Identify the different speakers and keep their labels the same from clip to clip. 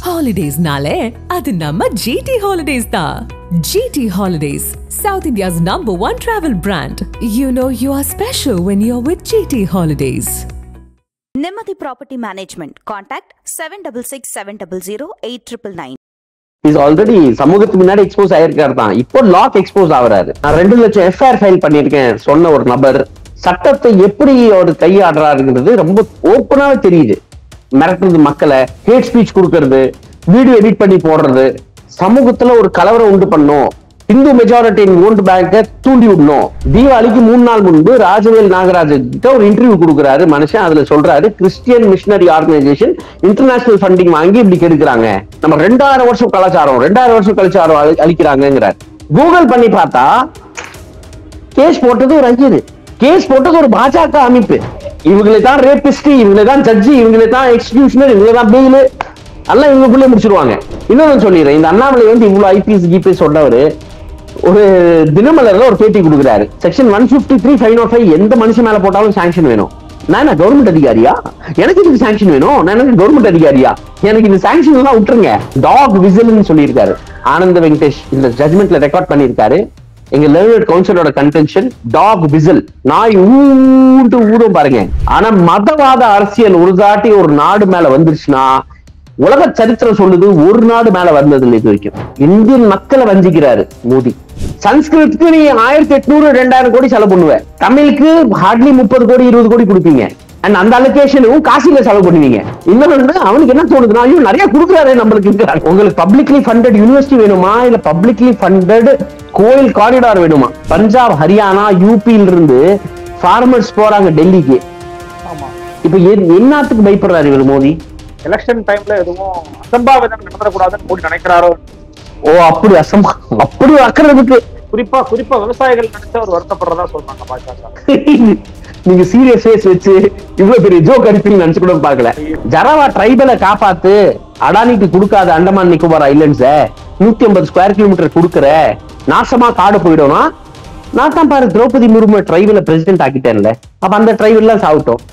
Speaker 1: Holidays-nale, adu namma GT Holidays da. GT Holidays, South India's #1 travel brand. You know you are special when you're with GT Holidays.
Speaker 2: Nemathi Property Management. Contact 7667008999.
Speaker 3: Is already சமூகத்துக்கு முன்னாடி expose ஆயிருக்காரு தான். இப்போ lock expose ஆகுறாரு. நான் 2 லட்சம் FIR file பண்ணிருக்கேன் சொன்ன ஒரு நபர் சட்டத்தை எப்படி அவர் கையாடுறாருங்கிறது ரொம்ப ஓப்பனாவே தெரியுது. மிரட்டுறது மக்களை, ஹேட் ஸ்பீச் கொடுக்கறது, வீடியோ எடிட் பண்ணி போடுறது, சமூகத்துல ஒரு கலவரம் உண்டு பண்ணும், இந்து மெஜாரிட்டி ஓட் பேங்கை தூண்டி விடணும். தீபாவளிக்கு 3 நாள் முன்பு ராஜவேல் நாகராஜன் கிட்ட ஒரு இன்டர்வியூ கொடுக்குறாரு மனுஷன். அதுல சொல்றாரு Christian missionary organisation international funding வாங்கி இப்படி கெடுக்கிறாங்க, நம்ம 2000 வருஷம் கலாச்சாரம் 2000 வருஷம் கலாச்சாரம் அழிக்கிறாங்கிறார். கூகுள் பண்ணி பார்த்தா கேஸ் போட்டது ஒரு ஐயரு, கேஸ் போட்டது ஒரு பாஜக அமைப்பு. இவங்களை தான் ரேபிஸ்ட், இவங்களை தான் ஜட்ஜி, இவங்களை தான் எக்ஸிகியூஷனர், இவங்களை தான் பெயில், எல்லாம் இவங்களுக்குள்ளே முடிச்சிருவாங்க. இன்னொன்னு சொல்லிடுறேன், இந்த அண்ணாமலை வந்து இவ்வளவு ஐபிஎஸ் கிபிஎஸ் சொன்னவரு ஒரு தினமலர்ல ஒரு பேட்டி கொடுக்குறாரு. செக்ஷன் 153 505 எந்த மனுஷன் மேல போட்டாலும் சாங்ஷன் வேணும். நான் கவர்மெண்ட் அதிகாரியா? எனக்கு இதுக்கு சாங்ஷன் வேணும்? நான் எனக்கு கவர்மெண்ட் அதிகாரியா? எனக்கு இந்த சாங்ஷன் எல்லாம் விட்டுருங்க. டாக் விசில்னு சொல்லியிருக்காரு ஆனந்த வெங்கடேஷ். இந்த ஜட்மெண்ட்ல ரெக்கார்ட் பண்ணியிருக்காரு. எங்க லேர்னட் கவுன்சிலோட கன்டென்ஷன் டாக் விசில், நாய் ஊண்டு ஊடும் பாருங்க. ஆனா மதவாத அரசியல் ஒரு தாட்டி ஒரு நாடு மேல வந்துருச்சுன்னா உலக சரித்திரம் சொல்லுது ஒரு நாடு மேல வந்தது இல்லை இது வரைக்கும். இந்தியன் மக்களை வஞ்சிக்கிறாரு மோடி. சன்ஸ்கிருத்துக்கு நீ 1800 2000 கோடி செலவு பண்ணுவ, தமிழுக்கு ஹார்ட்லி 30 கோடி 20 கோடி கொடுப்பீங்க. அண்ட் அந்த அலோகேஷனும் காசில செலவு பண்ணுவீங்க. இன்னொன்னு அவனுக்கு என்ன தோணுதுன்னா, ஐயோ நிறைய கொடுக்குறாரு நம்மளுக்கு. உங்களுக்கு பப்ளிக்லி ஃபண்டட் யூனிவர்சிட்டி வேணுமா, இல்ல பப்ளிக்லி ஃபண்டட் கோயில் காரிடார் வேணுமா? பஞ்சாப், ஹரியானா, யூபியில இருந்து ஃபார்மர்ஸ் போறாங்க டெல்லிக்கு. இப்ப என்னத்துக்கு பயப்படுறாரு இவர் மோடி?
Speaker 4: எலெக்ஷன் டைம்ல எதுவும் அசம்பாவிதம் நடத்தக்கூடாதுன்னு மோடி நினைக்கிறாரோ?
Speaker 3: ஓ அப்படி அப்படி அக்கறதுக்கு
Speaker 4: குறிப்பா விவசாயிகள் நினைச்சு அவர் வருத்தப்படுறதா சொல்றாங்க பாஜக.
Speaker 3: நீங்க சீரியஸ் ஃபேஸ் வச்சு இவ்வளவு பெரிய ஜோக் அடிப்பீங்கன்னு நினைச்சு கூட பாக்கல. ஜராவா ட்ரைபலை காப்பாத்து, அடானிக்கு கொடுக்காத அண்டமான் நிக்கோபார் ஐலண்ட்ஸ 150 ஸ்கொயர் கிலோமீட்டர் கொடுக்குற, நாசமா காடு போயிடும்னா நான் தான் பாரு திரௌபதி முர்மு ட்ரைபல பிரசிடென்ட் ஆக்கிட்டேன்ல, அப்ப அந்த ட்ரைபல் எல்லாம் சாப்பிட்டோம்.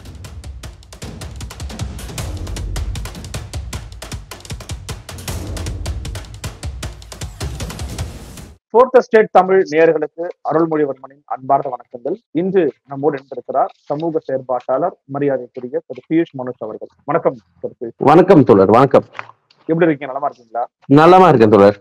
Speaker 4: ஃபோர்த் ஸ்டேட் தமிழ் நேயர்களுக்கு அருள்மொழிவர்மனின் அன்பார்ந்த வணக்கங்கள். இன்று நம்மோடு இணைந்திருக்கிறார் சமூக செயற்பாட்டாளர் மரியாதைக்குரிய திரு பியூஷ் மனோஜ் அவர்கள். வணக்கம் திரு பியூஷ்.
Speaker 3: வணக்கம் தோழர். வணக்கம்.
Speaker 4: எப்படி இருக்கீங்க? நலமா இருக்கீங்களா?
Speaker 3: நலமா இருக்கேன் தோழர்.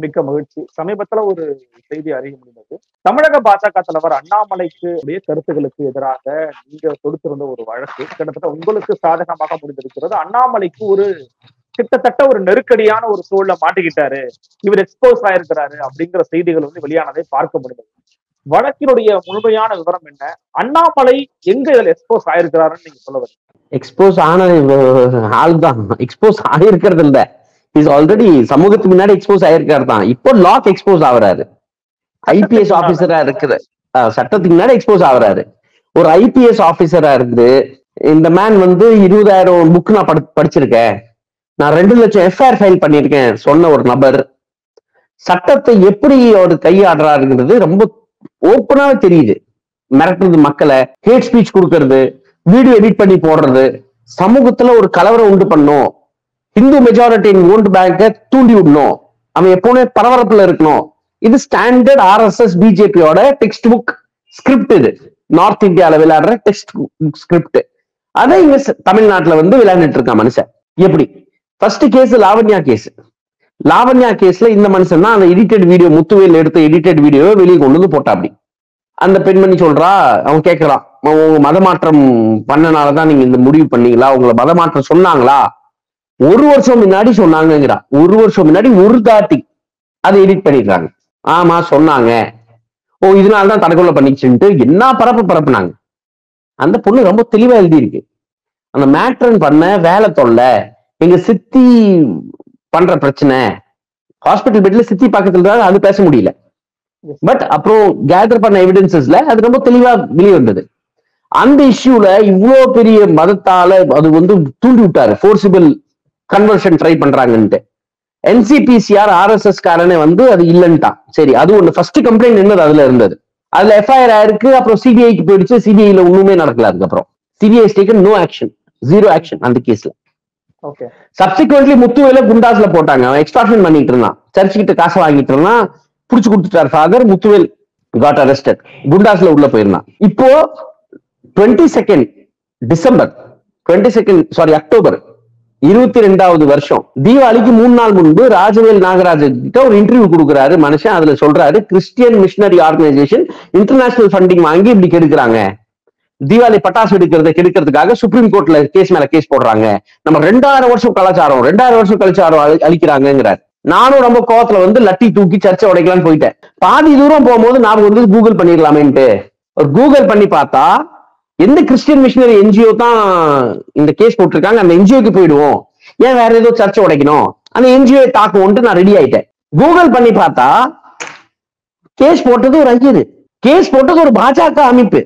Speaker 4: மிக்க மகிழ்ச்சி. சமீபத்துல ஒரு செய்தி அறிய முடிந்தது. தமிழக பாஜக தலைவர் அண்ணாமலைக்கு கருத்துகளுக்கு எதிராக நீங்க தொடுத்திருந்த ஒரு வழக்கு கிட்டத்தட்ட உங்களுக்கு சாதகமாக முடிந்திருக்கிறது. அண்ணாமலைக்கு ஒரு கிட்டத்தட்ட ஒரு நெருக்கடியான ஒரு சூழல மாட்டிக்கிட்டாரு, இவர் எக்ஸ்போஸ் ஆயிருக்கிறாரு அப்படிங்கிற செய்திகள் வந்து வெளியானதை பார்க்க முடிந்தது. வழக்கினுடைய முழுமையான விவரம் என்ன? அண்ணாமலை எங்க இதுல எக்ஸ்போஸ் ஆயிருக்கிறாருன்னு நீங்க சொல்ல வரீங்க?
Speaker 3: எக்ஸ்போஸ் ஆன ஆள் தான், எக்ஸ்போஸ் ஆகிருக்கிறது இல்ல. இஸ் ஆல்ரெடி சமூகத்துக்கு முன்னாடி எக்ஸ்போஸ் ஆயிருக்காரு தான். இப்போ லாக் எக்ஸ்போஸ் ஆகுறாரு. ஐபிஎஸ் ஆபீசரா இருக்குது, சட்டத்துக்கு முன்னாடி எக்ஸ்போஸ் ஆகுறாரு. ஒரு ஐபிஎஸ் ஆபீசரா இருக்குது. இந்த மேன் வந்து 20,000 புக் நான் படிச்சிருக்கேன், நான் 2 லட்சம் எஃப்ஐஆர் ஃபைல் பண்ணிருக்கேன் சொன்ன ஒரு நபர் சட்டத்தை எப்படி அவர் கையாடுறாருங்கிறது ரொம்ப ஓப்பனாவே தெரியுது. மிரட்டுறது மக்களை, ஹேட் ஸ்பீச் கொடுக்கறது, வீடியோ எடிட் பண்ணி போடுறது, சமூகத்துல ஒரு கலவரம் உண்டு பண்ணும், இந்து மெஜாரிட்டி ஓட் பேங்கை தூண்டி விடணும், அவன் எப்பவுமே பரபரப்புல இருக்கணும். இது ஸ்டாண்டர்ட் ஆர்எஸ்எஸ் பிஜேபியோட டெக்ஸ்ட் புக் ஸ்கிரிப்ட். இது நார்த் இந்தியால விளையாடுற டெக்ஸ்ட் புக் ஸ்கிரிப்ட். அதை இங்க தமிழ்நாட்டுல வந்து விளையாண்டுட்டு இருக்கான் மனுஷன். எப்படி? First case Lavanya case. Lavanya கேஸ்ல இந்த மனுஷன் தான் அந்த எடிட்டட் வீடியோ, முத்துவேல் எடுத்த எடிட்டட் வீடியோவை வெளியே கொண்டு வந்து போட்டா. அப்படி அந்த பெண்மணி சொல்றா, அவன் கேட்கறான், உங்க மதமாற்றம் பண்ணனாலதான் நீங்க இந்த முடிவு பண்ணீங்களா, உங்களை மதமாற்றம் சொன்னாங்களா? 1 வருஷம் முன்னாடி சொன்னாங்கிறா. 1 வருஷம் முன்னாடி ஒரு தாட்டி அதை எடிட் பண்ணிருக்காங்க. ஆமா சொன்னாங்க, ஓ இதனாலதான் தடகொலை பண்ணிச்சுன்ட்டு என்ன பரப்புனாங்க. அந்த பொண்ணு ரொம்ப தெளிவா எழுதி இருக்கு. அந்த மேட்ரன் பண்ண வேலை தொல்லை, எங்க சித்தி பண்ற பிரச்சனை, ஹாஸ்பிட்டல் பெட்ல சித்தி பக்கத்துல தான் அது பேச முடியல. பட் அப்புறம் கேதர் பண்ண எவிடன்சஸ்ல அது ரொம்ப தெளிவா வெளியே வந்தது. அந்த இஷ்யூல இவ்வளவு பெரிய மதத்தால அது வந்து தூண்டி விட்டாரு, forcible conversion try பண்றாங்கன்ட்டு. NCPCR RSS காரனே வந்து அது இல்லன்ட்டான். சரி, அது ஒண்ணு ஃபர்ஸ்ட் கம்ப்ளைண்ட் என்னது அதுல இருந்தது. அதுல எஃப்ஐஆர் ஆயிருக்கு. அப்புறம் சிபிஐக்கு போயிடுச்சு. சிபிஐல ஒண்ணுமே நடக்கல. அதுக்கப்புறம் CBI taken no action, 0 action அந்த கேஸ்ல.
Speaker 4: ஓகே.
Speaker 3: சப்சிக்வெண்ட்லி முத்துவேல குண்டாஸ்ல போட்டாங்க. அவன் எக்ஸ்ட்ராக்ஷன் பண்ணிட்டு இருந்தான், சர்ச் கிட்ட காசு வாங்கிட்டு இருந்தான், புடிச்சு கொடுத்துட்டார் ஃபாதர். முத்துவேல் காட் அரெஸ்டட், குண்டாஸ்ல உள்ள போயிருந்தான். இப்போ 22 டிசம்பர் 22 அக்டோபர் 22வது வருஷம் தீபாவளிக்கு 3 நாள் முன்பு ராஜவேல் நாகராஜன் கிட்ட ஒரு இன்டர்வியூ கொடுக்குறாரு மனுஷன். அதுல சொல்றாரு, Christian missionary organisation international funding வாங்கி இப்படி கெடுக்கிறாங்க, தீபாவளி பட்டாசு கெடுக்கிறதுக்காக சுப்ரீம் கோர்ட்ல கேஸ் மேல கேஸ் போடுறாங்க, நம்ம 2000 வருஷம் கலாச்சாரம் 2000 வருஷம் கலாச்சாரம் அழிக்கிறாங்கிறார். நானும் ரொம்ப கோவத்துல வந்து லட்டி தூக்கி சர்ச்சை உடைக்கலான்னு போயிட்டேன். பாதி தூரம் போகும்போது நான் வந்து கூகுள் பண்ணிடலாமேன்ட்டு ஒரு கூகுள் பண்ணி பார்த்தா எந்த கிறிஸ்டியன் மிஷனரி என்ஜிஓ தான் இந்த கேஸ் போட்டிருக்காங்க, அந்த என்ஜிஓக்கு போயிடுவோம், ஏன் வேற ஏதோ சர்ச்சை உடைக்கணும், அந்த என்ஜிஓ தாக்குவோன்ட்டு நான் ரெடி ஆயிட்டேன். கூகுள் பண்ணி பார்த்தா கேஸ் போட்டது ஒரு ஐயரு, கேஸ் போட்டது ஒரு பாஜக அமைப்பு,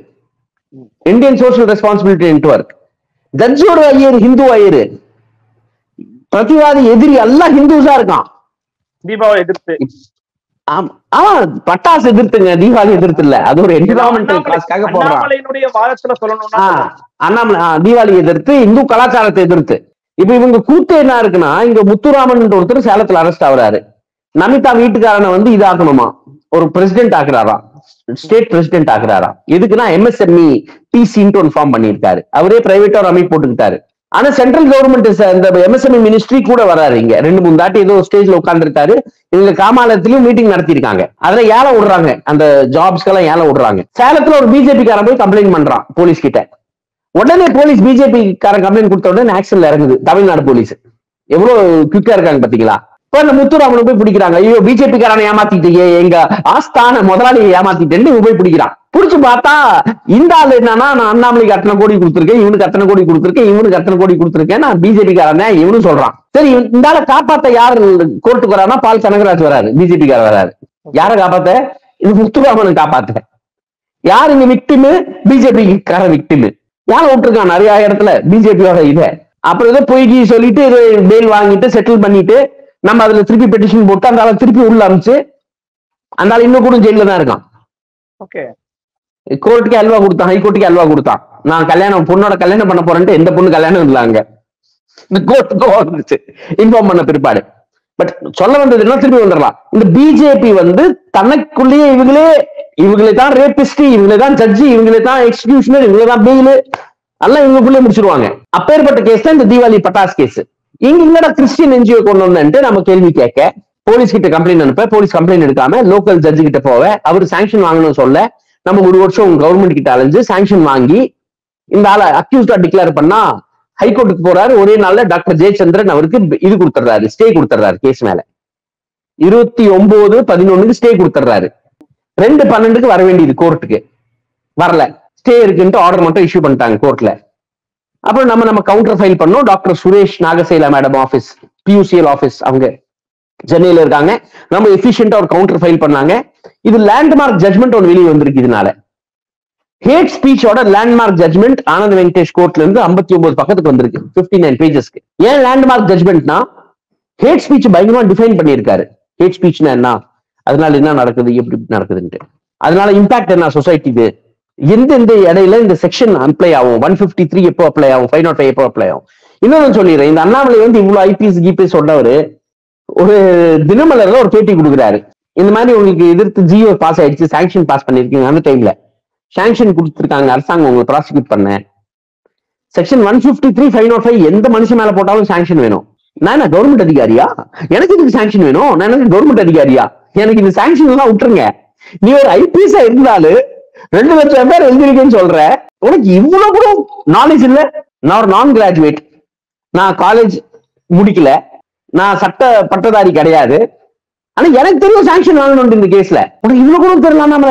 Speaker 3: இந்தியன் சோசியல் ரெஸ்பான்சிபிலிட்டி நெட்வொர்க். ஜட்ஜோட ஐயர் ஹிந்து ஐயரு, பிரதிவாதி எதிரி எல்லாம் ஹிந்துஸா இருக்கான்.
Speaker 4: தீபாவளி எதிர்த்து,
Speaker 3: பட்டாசு எதிர்த்துங்க, தீபாவளி எதிர்த்து இல்ல, அது ஒரு என்விரான்மெண்டல் காஸ்க்காக போடுறான்.
Speaker 4: அண்ணாமலையினுடைய வாதத்துல சொல்லணும்னா
Speaker 3: அண்ணாமலை தீபாவளி எதிர்த்து, இந்து கலாச்சாரத்தை எதிர்த்து. இப்ப இவங்க கூத்து என்ன இருக்குன்னா, இங்க முத்துராமன் ஒருத்தர் சேலத்துல அரெஸ்ட் ஆகுறாரு. நமிதா வீட்டுக்காரனை வந்து இதாக்கணுமா, ஒரு பிரசிடென்ட் ஆக்குறாராம், ஸ்டேட் பிரசிடென்ட் ஆக்குறாராம். எதுக்குன்னா எம்எஸ்எம்இ டிசின்னு ஒன்று ஃபார்ம் பண்ணியிருக்காரு, அவரே பிரைவேட்டா ஒரு அமைப்பு போட்டுக்கிட்டாரு. ஆனா சென்ட்ரல் கவர்மெண்ட் இந்த எம்எஸ்எம்இ மினிஸ்ட்ரி கூட வராரு. இங்க 2-3 தாட்டி ஏதோ ஸ்டேஜ்ல உட்கார்ந்துருக்காரு. இவங்க காமாலயத்திலயும் மீட்டிங் நடத்திருக்காங்க. அதுல ஏழை விடுறாங்க, அந்த ஜாப்ஸ்க்கு எல்லாம் ஏழை விடுறாங்க. சேலத்துல ஒரு பிஜேபி காரன் போய் கம்ப்ளைண்ட் பண்றான் போலீஸ் கிட்ட. உடனே போலீஸ் பிஜேபி காரன் கம்ப்ளைண்ட் கொடுத்த உடனே ஆக்ஷன்ல இறங்குது தமிழ்நாடு போலீஸ். எவ்வளவு குயிக்கா இருக்காங்க பாத்தீங்களா? இப்ப இந்த முத்துராமனை போய் பிடிக்கிறாங்க. ஐயோ பிஜேபி காரனை ஏமாத்திட்டீங்க, எங்க ஆஸ்தான முதலாளியை ஏமாத்திட்டேன்னு போய் பிடிக்கிறான். புடிச்சு பார்த்தா இந்த ஆள் என்னன்னா, நான் அண்ணாமலைக்கு அத்தனை கோடி கொடுத்துருக்கேன், இவனுக்கு அத்தனை கோடி கொடுத்துருக்கேன், இவனுக்கு அத்தனை கோடி கொடுத்துருக்கேன், நான் பிஜேபி காரனே இவனு சொல்றான். சரி, இந்த ஆளை காப்பாத்த யாரு கோர்ட்டுக்கு வரானா, பால் கனகராஜ் வராரு, பிஜேபி காரர் வராரு. யாரை காப்பாத்த? இது முத்துராமனை காப்பாத்த. யாரு இங்க விக்டிமு? பிஜேபி கார விக்டிமு. யாரை விட்டுருக்கான் நிறைய இடத்துல பிஜேபியோட இத. அப்புறம் ஏதோ பொய்கி சொல்லிட்டு பெயில் வாங்கிட்டு செட்டில் பண்ணிட்டு நம்ம அதுல திருப்பி பெட்டிஷன் போட்டு அந்த ஆளை திருப்பி உள்ள அமிச்சு அந்த ஆள் இன்னும் கூட ஜெயில தான் இருக்கான்.
Speaker 4: ஓகே.
Speaker 3: கோர்ட்டுக்கு அல்வா கொடுத்தான், ஹைகோர்ட்டுக்கு அல்வா கொடுத்தான். நான் கல்யாணம் பொண்ணோட கல்யாணம் பண்ண போறேன்ட்டு எந்த பொண்ணு கல்யாணம் இல்லைங்க, கோர்ட்டுக்கு வந்துச்சு இன்ஃபார்ம் பண்ண பிற்பாடு. பட் சொல்ல வந்தது என்ன, திருப்பி வந்துடலாம். இந்த பிஜேபி வந்து தனக்குள்ளேயே இவங்களே தான் ரேபிஸ்ட், இவங்களே தான் ஜட்ஜி, இவங்களே தான் எக்ஸிகியூஷனர், இவங்களே தான் பெயில், எல்லாம் இவங்களுக்குள்ளே முடிச்சிருவாங்க. அப்பேற்பட்ட கேஸ் தான் இந்த தீபாவளி பட்டாஸ் கேஸ். இங்க இல்லடா கிறிஸ்டியன் என்ஜிஓ கொண்டு வந்தேன்ட்டு நம்ம கேள்வி கேட்க, போலீஸ் கிட்ட கம்ப்ளைண்ட் அனுப்ப, போலீஸ் கம்ப்ளைண்ட் எடுக்காம லோக்கல் ஜட்ஜு கிட்ட போவ, அவர் சாங்ஷன் வாங்கணும்னு சொல்ல, நம்ம 1 வருஷம் கவர்மெண்ட் கிட்ட அலைஞ்சு சாங்ஷன் வாங்கி இந்த ஆளை அக்யூஸ்டா டிக்ளேர் பண்ணா ஹைகோர்ட்டுக்கு போறாரு. ஒரே நாள்ல டாக்டர் ஜெயச்சந்திரன் அவருக்கு இது கொடுத்துறாரு, ஸ்டே கொடுத்துறாரு கேஸ் மேல. 29/11 ஸ்டே கொடுத்துறாரு. 2/12 வர வேண்டியது கோர்ட்டுக்கு, வரல, ஸ்டே இருக்குன்ட்டு ஆர்டர் மட்டும் இஷ்யூ பண்ணிட்டாங்க கோர்ட்ல. அப்புறம் நம்ம கவுண்டர் ஃபைல் பண்ணோம். Doctor Suresh Nagasela madam office, PUCL office, அவங்க சென்னையில இருக்காங்க. நம்ம எஃபிஷியன்டா ஒரு கவுண்டர் ஃபைல் பண்ணாங்க. இது லேண்ட்மார்க் ஜட்மெண்ட் ஒன்று வெளியே வந்திருக்கு. இதனால ஹேட் ஸ்பீச்சோட லேண்ட்மார்க் ஜட்மெண்ட் ஆனந்த் வெங்கடேஷ் கோர்ட்ல இருந்து 59 பக்கத்துக்கு வந்திருக்கு, 59 பேஜஸ்க்கு. ஏன் லேண்ட்மார்க் ஜட்மெண்ட்னா, ஹேட் ஸ்பீச் பயங்கரமா டிஃபைன் பண்ணியிருக்காரு. ஹேட் ஸ்பீச்னா என்ன, அதனால என்ன நடக்குது, எப்படி நடக்குதுன்ட்டு, அதனால இம்பாக்ட் என்ன சொசைட்டிக்கு, எந்தெந்த இடையில இந்த செக்ஷன் அப்ளை ஆகும், 153 எப்போ அப்ளை ஆகும், 505 எப்போ அப்ளை ஆகும். இன்னொன்னு சொல்லிடுறேன், இந்த அண்ணாமலை வந்து இவ்வளவு ஐபிஎஸ் கிபிஎஸ் சொன்னவரு ஒரு தினமலர்ல ஒரு பேட்டி கொடுக்குறாரு. இந்த மாதிரி உங்களுக்கு எதிர்த்து ஜியோ பாஸ் ஆயிடுச்சு, சாங்ஷன் பாஸ் பண்ணிருக்கீங்க, அந்த டைம்ல சாங்ஷன் கொடுத்துருக்காங்க அரசாங்கம் உங்களை ப்ராசிக்யூட் பண்ண, செக்ஷன் 153 505 எந்த மனுஷன் மேல போட்டாலும் சாங்ஷன் வேணும். நான் கவர்மெண்ட் அதிகாரியா, எனக்கு இதுக்கு சாங்ஷன் வேணும், நான் எனக்கு கவர்மெண்ட் அதிகாரியா, எனக்கு இந்த சாங்ஷன் எல்லாம் விட்டுருங்க. நீ ஒரு ஐபிஎஸ் இருந்தாலும் 2 லட்சம் பேர் எழுதிருக்கேன்னு சொல்ற, உனக்கு இவ்வளவு கூட நாலேஜ் இல்ல. நான் ஒரு நான் கிராஜுவேட், நான் காலேஜ் முடிக்கல, நான் சட்ட பட்டதாரி கிடையாது, ஆனா எனக்கு தெரியும் சாங்ஷன் வாங்கணும் இந்த கேஸ்ல, உனக்கு இவ்வளவு கூட தெரியலாம்.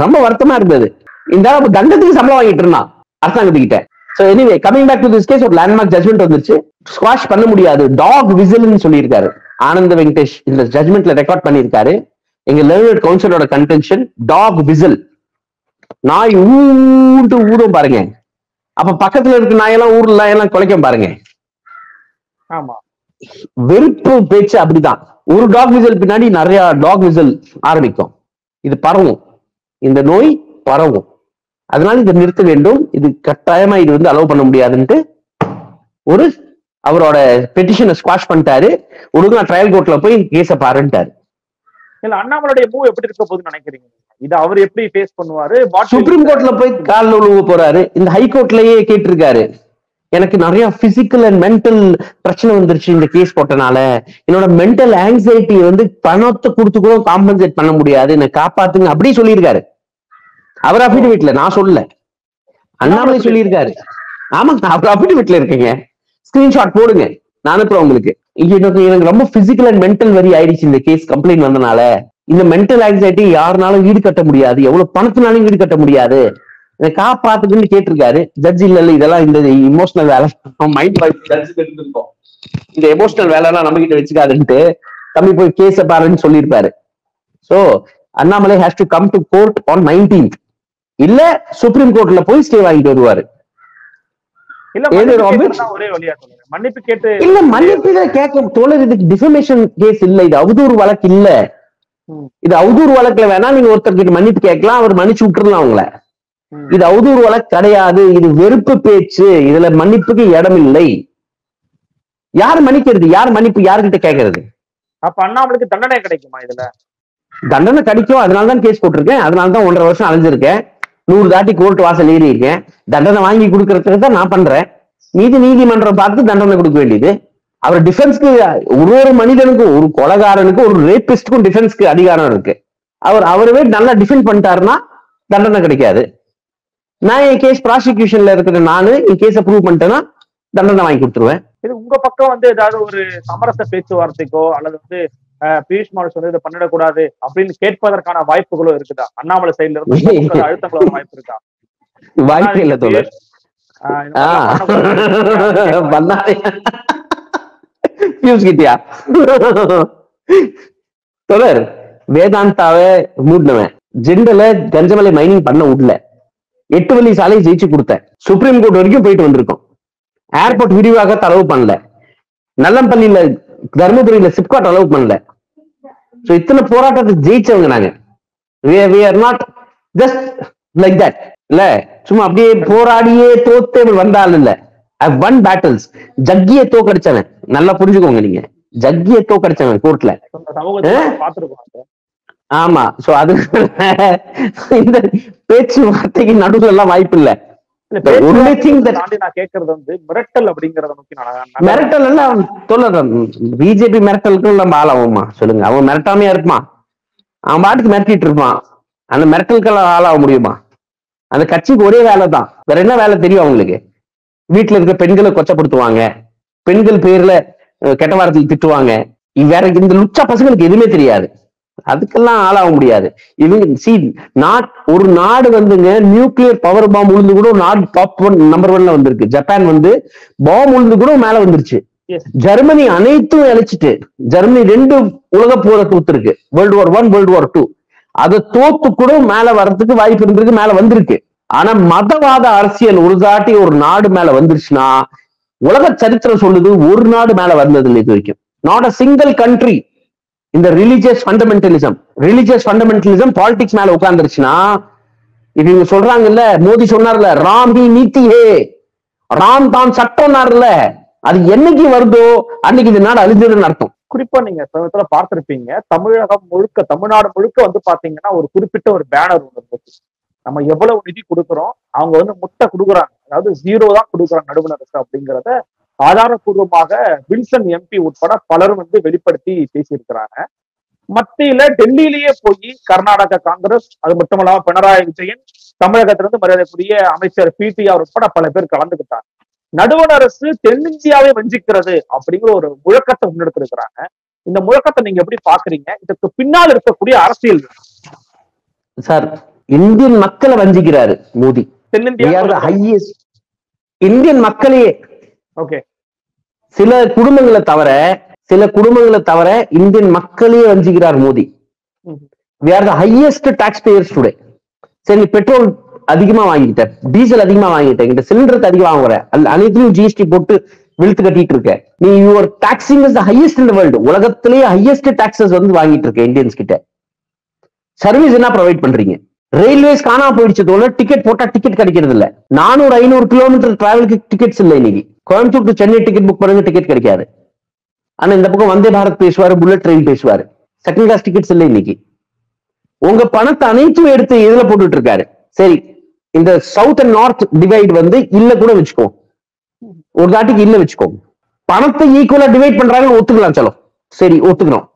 Speaker 3: ரொம்ப வருத்தமா இருந்தது. இந்த தண்டத்துக்கு சம்பளம் வாங்கிட்டு இருந்தான் அரசாங்கத்துக்கிட்ட. So anyway coming back to this case, ஒரு லேண்ட்மார்க் ஜட்மெண்ட் வந்துருச்சு, ஸ்குவாஷ் பண்ண முடியாது, டாக் விசில்னு சொல்லியிருக்காரு ஆனந்த் வெங்கடேஷ். இந்த ஜட்மெண்ட்ல ரெக்கார்ட் பண்ணியிருக்காரு. எங்க லேர்னட் கவுன்சிலோட கன்டென்ஷன் டாக் விசில், நாய் ஊட்டு ஊடும் பாருங்க, அப்ப பக்கத்துல இருக்க நாயெல்லாம் ஊர்ல எல்லாம் குலைக்கும் பாருங்க.
Speaker 4: ஆமா,
Speaker 3: வெறுப்பு பேச்சு அப்படிதான். ஒரு டாக் விசில் பின்னாடி நிறைய டாக் விசில் ஆரம்பிக்கும். இது பரவும், இந்த நோய் பரவும். அதனால இதை நிறுத்த வேண்டும். இது கட்டாயமா இது வந்து அலோவ் பண்ண முடியாதுன்ட்டு ஒரு அவரோட பெட்டிஷனை ஸ்குவாஷ் பண்ணிட்டாரு. ஒழுங்கா ட்ரையல் கோர்ட்ல போய் கேஸ பாருன்ட்டாரு.
Speaker 4: இல்ல அண்ணாமலையுடைய மூவ் எப்படி இருக்க போகுதுன்னு நினைக்கிறீங்க? இது அவர் எப்படி ஃபேஸ் பண்ணுவாரு?
Speaker 3: சுப்ரீம் கோர்ட்ல போய் காலில் உழுவ போறாரு. இந்த ஹைகோர்ட்லயே கேட்டிருக்காரு, எனக்கு நிறைய பிசிக்கல் அண்ட் மென்டல் பிரச்சனை வந்துருச்சு இந்த கேஸ் போட்டனால, என்னோட மென்டல் ஆங்ஸைட்டி வந்து பணத்தை கொடுத்து கூட காம்பன்சேட் பண்ண முடியாது, என்னை காப்பாத்துங்க அப்படி சொல்லியிருக்காரு. அவர் அபிடவிட்ல, நான் சொல்லல, அண்ணாமலை சொல்லியிருக்காரு. ஆமாங்க, அவர் அபிடவிட்ல இருக்கீங்க, ஸ்கிரீன்ஷாட் போடுங்க, நான் அனுப்புறேன் உங்களுக்கு. எனக்கு ரொம்ப பிசிக்கல் அண்ட் மென்டல் வரி ஆயிடுச்சு இந்த கேஸ் கம்ப்ளைண்ட் வந்தனால. இந்த மென்டல் ஆங்ஸைட்டி யாருனாலும் ஈடு கட்ட முடியாது, எவ்வளவு பணத்தினாலும் ஈடு கட்ட முடியாது, இதை காப்பாத்துக்குன்னு கேட்டிருக்காரு. ஜட்ஜ் இல்ல இதெல்லாம் இந்த இமோஷனல் வேலை மைண்ட் இருக்கும், இந்த எமோஷனல் வேலை எல்லாம் நம்ம கிட்ட வச்சுக்காதுன்ட்டு தம்பி போய் கேஸ பாருன்னு சொல்லியிருப்பாரு. So Annamalai has to come to court on 19th, இல்ல சுப்ரீம் கோர்ட்ல போய் ஸ்டே வாங்கிட்டு வருவாரு.
Speaker 4: மன்னிப்பு கேட்டு
Speaker 3: இல்ல மன்னிப்பு கேட்க தோழர், இதுக்கு டிஃபமேஷன் கேஸ் இல்ல, இது அவதூறு வழக்கு இல்ல. இது அவதூறு வழக்குல வேணா நீங்க ஒருத்தர்கிட்ட மன்னிப்பு கேட்கலாம், அவர் மன்னிச்சு விட்டுறலாம் அவங்கள. இது அவதூறு வழக்கு கிடையாது, இது வெறுப்பு பேச்சு, இதுல மன்னிப்புக்கு இடம் இல்லை. யார் மன்னிக்கிறது, யார் மன்னிப்பு யாருக்கிட்ட கேட்கறது?
Speaker 4: அப்ப அண்ணாமலைக்கு தண்டனை கிடைக்குமா? இதுல
Speaker 3: தண்டனை கிடைக்கும், அதனாலதான் கேஸ் போட்டிருக்கேன், அதனாலதான் 1.5 வருஷம் அலைஞ்சிருக்கேன், 100 தாட்டி கோர்ட் வாசல் ஏறி இருக்கேன். தண்டனை வாங்கி கொடுக்கறதுக்கு தான் நான் பண்றேன். நீதிமன்றம் பார்த்து தண்டனை கொடுக்க வேண்டியது. அவர் டிஃபென்ஸ்க்கு, ஒரு மனிதனுக்கும், ஒரு கொலைகாரனுக்கும், ஒரு ரேபிஸ்டுக்கும் டிஃபென்ஸ்க்கு அதிகாரம் இருக்கு. அவரவே நல்லா டிஃபெண்ட் பண்ணிட்டாருன்னா தண்டனை கிடைக்காது. நான் என் கேஸ் ப்ராசிக்யூஷன்ல இருக்கிற நானு என் கேஸை ப்ரூவ் பண்ணிட்டேன்னா தண்டனை வாங்கி கொடுத்துருவேன்.
Speaker 4: இது உங்க பக்கம் வந்து ஏதாவது ஒரு சமரச பேச்சுவார்த்தைக்கோ அல்லது வந்து பியூஷ் மால் வந்து இதை பண்ணிடக்கூடாது அப்படின்னு கேட்பதற்கான வாய்ப்புகளும் இருக்குதா? அண்ணாமலை சைட்ல இருந்து அழுத்தங்களோட வாய்ப்பு இருக்கா?
Speaker 3: வாய்ப்பு இல்ல தோழர். தோழர், வேதாந்தாவை மூடினவன், ஜெண்டல கஞ்சமலை மைனிங் பண்ண விடல, 8 வழி சாலையை ஜெயிச்சு கொடுத்தேன், சுப்ரீம் கோர்ட் வரைக்கும் போயிட்டு வந்திருக்கோம், ஏர்போர்ட் விரிவாக தரவு பண்ணல, நல்லம்பள்ளியில தர்மபுரியில சிப்காட் அலோவ் பண்ணல. சோ இத்தனை போராட்டத்தை ஜெயிச்சவங்க நாங்க. we are not just like that, இல்ல சும்மா அப்படியே போராடியே தோத்தே வந்தாலும் இல்ல. I've won battles. ஜக்கிய தோக்கடிச்சவன், நல்லா புரிஞ்சுக்கோங்க நீங்க, ஜக்கிய தோக்கடிச்சவன் கோர்ட்ல. ஆமா, சோ அது இந்த பேச்சுவார்த்தைக்கு நடுவுல எல்லாம் வாய்ப்பு இல்ல. மிரட்டல் எல்லாம் பிஜேபி மிரட்டலுக்கு நம்ம ஆளாகுமா சொல்லுங்க? அவன் மிரட்டாமையா இருப்பான், அவன் பாட்டுக்கு மிரட்டிட்டு இருப்பான். அந்த மிரட்டலுக்கெல்லாம் ஆளாக முடியுமா? அந்த கட்சிக்கு ஒரே வேலை தான், வேற என்ன வேலை தெரியும் அவங்களுக்கு? வீட்டுல இருக்க பெண்களை கொச்சப்படுத்துவாங்க, பெண்கள் பேர்ல கெட்ட வார்த்தையில் திட்டுவாங்க. வேற இந்த லுச்சா பசங்களுக்கு எதுவுமே தெரியாது, அதுக்கெல்லாம் ஆளாக முடியாது. இவங்க ஒரு நாடு வந்துங்க நியூக்ளியர் பவர் பாம் உழுந்து கூட ஒரு நாடு டாப் 1 நம்பர் 1ல வந்திருக்கு. ஜப்பான் வந்து பாம் உழுந்து கூட மேல வந்துருச்சு. ஜெர்மனி அனைத்தும் அழிச்சிட்டு, ஜெர்மனி 2 உலக போரை தோத்துருக்கு, World War I, World War II. அதை தோத்து கூட மேல வர்றதுக்கு வாய்ப்பு இருந்திருக்கு, மேல வந்திருக்கு. ஆனா மதவாத அரசியல் ஒரு தாட்டி ஒரு நாடு மேல வந்துருச்சுன்னா, உலக சரித்திரம் சொல்லுது ஒரு நாடு மேல வந்தது இல்லை இது வரைக்கும். Not a single country. இந்த ரிலிஜியஸ் ஃபண்டமெண்டலிசம் பாலிடிக்ஸ் மேல உட்கார்ந்துருச்சுன்னா, இப்ப இவங்க சொல்றாங்கல்ல, மோடி சொன்னார்ல, ராம் ஹி நீதி ஹே, ராம் தான் சட்டம்னார்ல, அது என்னைக்கு வருதோ அன்னைக்கு இந்த நாடு அழிஞ்சதுன்னு அர்த்தம்.
Speaker 4: குறிப்பா நீங்க சமயத்துல பார்த்திருப்பீங்க, தமிழகம் முழுக்க, தமிழ்நாடு முழுக்க வந்து பாத்தீங்கன்னா ஒரு குறிப்பிட்ட ஒரு பேனர் ஒன்று இருந்துச்சு. நம்ம எவ்வளவு நிதி கொடுக்குறோம், அவங்க வந்து முட்டை கொடுக்குறாங்க, அதாவது 0 தான் கொடுக்குறாங்க நடுவணருக்கு அப்படிங்கிறத ஆதாரப்பூர்வமாக வில்சன் எம்பி உட்பட பலரும் வந்து வெளிப்படுத்தி பேசியிருக்கிறாங்க. மத்தியில டெல்லியிலேயே போய் கர்நாடக காங்கிரஸ், அது மட்டுமல்லாம பினராயி விஜயன், தமிழகத்திலிருந்து மரியாதைக்குரிய அமைச்சர் பிடிஆர் உட்பட பல பேர் கலந்துக்கிட்டாங்க. நடுவண் அரசு தென்னிந்தியாவை வஞ்சிக்கிறது அப்படிங்கிற ஒரு முழக்கத்தை முன்னெடுத்திருக்கிறாங்க. இந்த முழக்கத்தை நீங்க எப்படி பாக்குறீங்க? இதற்கு பின்னால் இருக்கக்கூடிய அரசியல்
Speaker 3: சார், இந்தியன் மக்களை வஞ்சிக்கிறாரு மோடி.
Speaker 4: தென்னிந்தியா
Speaker 3: இந்தியன் மக்களையே,
Speaker 4: ஓகே,
Speaker 3: சில குடும்பங்களை தவிர இந்தியன் மக்களையே வஞ்சிக்கிறார் Modi. We are the highest taxpayers today. சரி, நீ பெட்ரோல் அதிகமா வாங்கிட்ட, டீசல் அதிகமா வாங்கிட்ட, இந்த சிலிண்டருக்கு அதிகமா வாங்குற, அனைத்தையும் ஜிஎஸ்டி போட்டு விழுத்து கட்டிட்டு இருக்க நீ. Your taxing is the highest in the world. உலகத்திலேயே ஹையஸ்ட் டாக்ஸஸ் வந்து வாங்கிட்டு இருக்க இந்தியன்ஸ் கிட்ட. சர்வீஸ் என்ன ப்ரொவைட் பண்றீங்க? ரயில்வேஸ் காணாம போயிடுச்சு தோழர். டிக்கெட் போட்டா டிக்கெட் கிடைக்கிறது இல்ல. 400-500 கிலோமீட்டர் டிராவலுக்கு டிக்கெட்ஸ் இல்லை இன்னைக்கு. Coimbatore to Chennai ticket book பண்ணுங்க, டிக்கெட் கிடைக்காது. ஆனா இந்த பக்கம் வந்தே பாரத் பேசுவாரு, புல்லட் ட்ரெயின் பேசுவாரு. செகண்ட் கிளாஸ் டிக்கெட்ஸ் இல்லை இன்னைக்கு. உங்க பணத்தை அனைத்தும் எடுத்து இதுல போட்டுட்டு இருக்காரு. சரி, இந்த சவுத் அண்ட் நார்த் டிவைட் வந்து இல்ல கூட வச்சுக்கோ, ஒரு தாட்டிக்கு இல்ல வச்சுக்கோ. பணத்தை ஈக்குவலா டிவைட் பண்றாங்க, ஒத்துக்கலாம். சலோ சரி ஒத்துக்கிறோம்.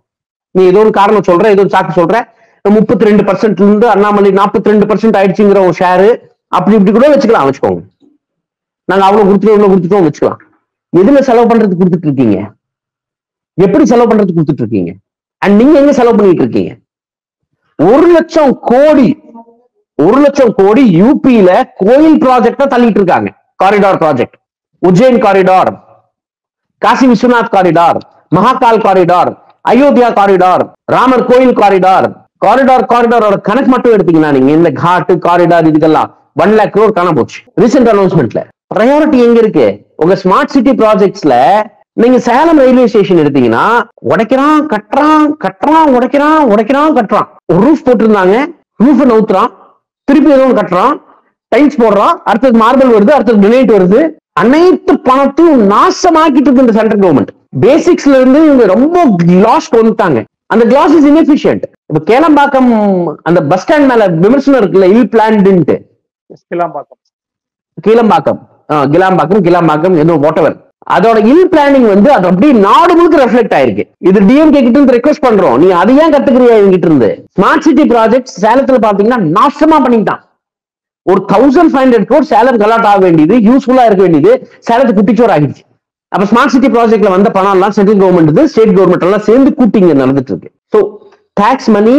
Speaker 3: நீ ஏதோ ஒரு காரணம் சொல்ற, ஏதோ ஒரு சாக்கு சொல்ற. 32% இருந்து அண்ணாமலை 42% ஆயிடுச்சுங்கிற ஒரு ஷேரு அப்படி இப்படி கூட வச்சுக்கலாம், வச்சுக்கோங்க. நாங்க அவ்வளவு கொடுத்துட்டோம் வச்சுக்கலாம். எதுல செலவு பண்றதுக்கு கொடுத்துட்டு இருக்கீங்க? எப்படி செலவு பண்றதுக்கு கொடுத்துட்டு இருக்கீங்க? அண்ட் நீங்க எங்க செலவு பண்ணிட்டு இருக்கீங்க? 1,00,000 கோடி யூபியில கோயில் ப்ராஜெக்ட் தள்ளிட்டு இருக்காங்க. Corridor project, Ujjain corridor, Kashi Vishwanath corridor, Mahakal corridor, Ayodhya corridor, Ramar கோயில் காரிடார். காரிடாரோட கணக்கு மட்டும் எடுத்தீங்கன்னா நீங்க இந்த காட்டு காரிடார் இதுக்கெல்லாம் 1 lakh crore காண போச்சு ரீசெண்ட் அனௌன்ஸ்மெண்ட்ல. ப்ரையாரிட்டி எங்க இருக்கு? உங்க ஸ்மார்ட் சிட்டி ப்ராஜெக்ட்ஸ்ல நீங்க சேலம் ரயில்வே ஸ்டேஷன் எடுத்தீங்கன்னா உடைக்கிறான் கட்டுறான் கட்டுறான். ஒரு ரூஃப் போட்டிருந்தாங்க, ரூஃப் நவுத்துறான், திருப்பி ஏதோ கட்டுறான், டைல்ஸ் போடுறான், அடுத்தது மார்பிள் வருது, அடுத்தது கிரனைட் வருது. அனைத்து பணத்தையும் நாசமாக்கிட்டு இருக்கு இந்த சென்ட்ரல் கவர்மெண்ட். பேசிக்ஸ்ல இருந்து இவங்க ரொம்ப கிளாஸ் வந்துட்டாங்க. அந்த கிளாஸ் இஸ் இன்எஃபிஷியன்ட். இப்ப கேளம்பாக்கம் அந்த பஸ் ஸ்டாண்ட் மேல விமர்சனம் இருக்குல்ல, இல் பிளான்டு. கிளாம்பாக்கம் ஏதோ வாட்டவர், அதோட இல் பிளானிங் வந்து அது அப்படியே நாடு முழுக்க ரெஃப்ளெக்ட் ஆயிருக்கு. இது டிஎம்கே கிட்ட இருந்து ரெக்வெஸ்ட் பண்றோம், நீ அதை ஏன் கத்துக்கிறியா என்கிட்ட இருந்து? ஸ்மார்ட் சிட்டி ப்ராஜெக்ட் சேலத்துல பாத்தீங்கன்னா நாசமா பண்ணிட்டான். ஒரு 1500 crore சேலம் கலாட் ஆக வேண்டியது, யூஸ்ஃபுல்லா இருக்க வேண்டியது சேலத்து குட்டிச்சோர் ஆகிடுச்சு. அப்ப ஸ்மார்ட் சிட்டி ப்ராஜெக்ட்ல வந்த பணம் எல்லாம் சென்ட்ரல் கவர்மெண்ட், ஸ்டேட் கவர்மெண்ட் எல்லாம் சேர்ந்து கூட்டிங்க நடந்துட்டு இருக்கு. So tax money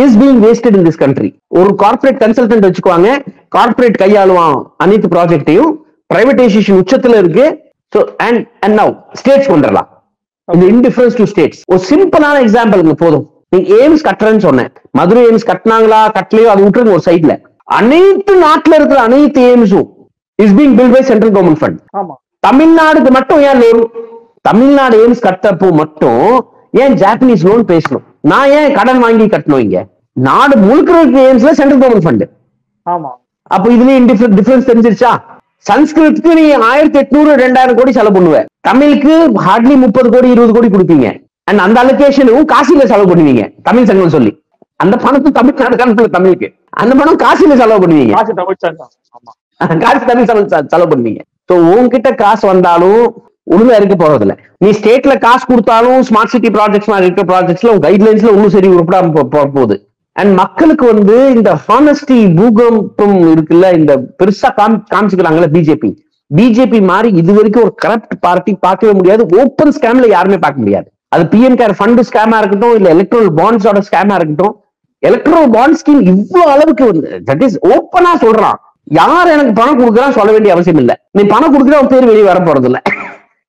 Speaker 3: is being wasted in this country. ஒரு கார்பரேட் கன்சல்டன்ட் வச்சுக்குவாங்க, கார்பரேட் கையாளுவான் அனைத்து ப்ராஜெக்டையும். பிரைவேடைசேஷன் உச்சத்துல இருக்கு. So and now states கொண்டுறலாம். இந்த இன்டிஃபரன்ஸ் டு ஸ்டேட்ஸ் ஒரு சிம்பிளான எக்ஸாம்பிள் போதும். நீங்க எய்ம்ஸ் கட்டுறேன்னு சொன்னேன், மதுரை எய்ம்ஸ் கட்டினாங்களா கட்டலையோ அது விட்டுருங்க ஒரு சைட்ல. அனைத்து நாட்டுல இருக்கிற அனைத்து எய்ம்ஸும் is being built by central government fund. தமிழ்நாடுக்கு மட்டும் ஏன் லோன்? தமிழ்நாடு எய்ம்ஸ் கட்டப்போ மட்டும் ஏன் ஜாப்பனீஸ் லோன் பேசணும்? நான் ஏன் கடன் வாங்கி கட்டணும்? இங்க நாடு முழுக்க எய்ம்ஸ்ல சென்ட்ரல் கவர்மெண்ட் ஃபண்ட். அப்போ இதுலயும் டிஃபரன்ஸ் தெரிஞ்சிருச்சா? சன்ஸ்கிருத்துக்கு நீ 1800-2000 கோடி செலவு பண்ணுவ, தமிழுக்கு ஹார்ட்லி 30 கோடி 20 கோடி கொடுப்பீங்க. அண்ட் அந்த அலோகேஷனும் காசில செலவு பண்ணுவீங்க தமிழ் சங்கம் சொல்லி. அந்த பணத்தை தமிழ்நாடு கணக்குல தமிழுக்கு, அந்த பணம் காசில செலவு பண்ணுவீங்க, காசு தமிழ் செலவு பண்ணுவீங்க. சோ உன்கிட்ட காசு வந்தாலும் ஒழுங்கா இருக்க போறதில்ல. நீ ஸ்டேட்ல காசு கொடுத்தாலும் ஸ்மார்ட் சிட்டி ப்ராஜெக்ட்ஸ் மாதிரி இருக்கிற ப்ராஜெக்ட்ஸ்ல கைட்லைன்ஸ்ல ஒன்னும் சரி உருப்படாம போகுது. அண்ட் மக்களுக்கு வந்து இந்த ஹானஸ்டி பூகம்பம் இருக்குல்ல, இந்த பெருசா காமிச்சுக்கிறாங்கல்ல பிஜேபி மாதிரி இது வரைக்கும் ஒரு கரப்ட் பார்ட்டி பார்க்கவே முடியாது. ஓப்பன் ஸ்கேம்ல யாருமே பார்க்க முடியாது. அது பிஎம் கேர் ஃபண்ட் ஸ்கேமா இருக்கட்டும், இல்ல எலக்ட்ரல் பாண்ட்ஸோட ஸ்கேமா இருக்கட்டும். எலக்ட்ரல் பாண்ட் ஸ்கீம் இவ்வளவு அளவுக்கு வந்து தட் இஸ் ஓப்பனா சொல்றான். யார் எனக்கு பணம் கொடுக்குறான்னு சொல்ல வேண்டிய அவசியம் இல்ல. நீ பணம் கொடுக்குற உன் பேர் வெளியே வர போறது இல்ல,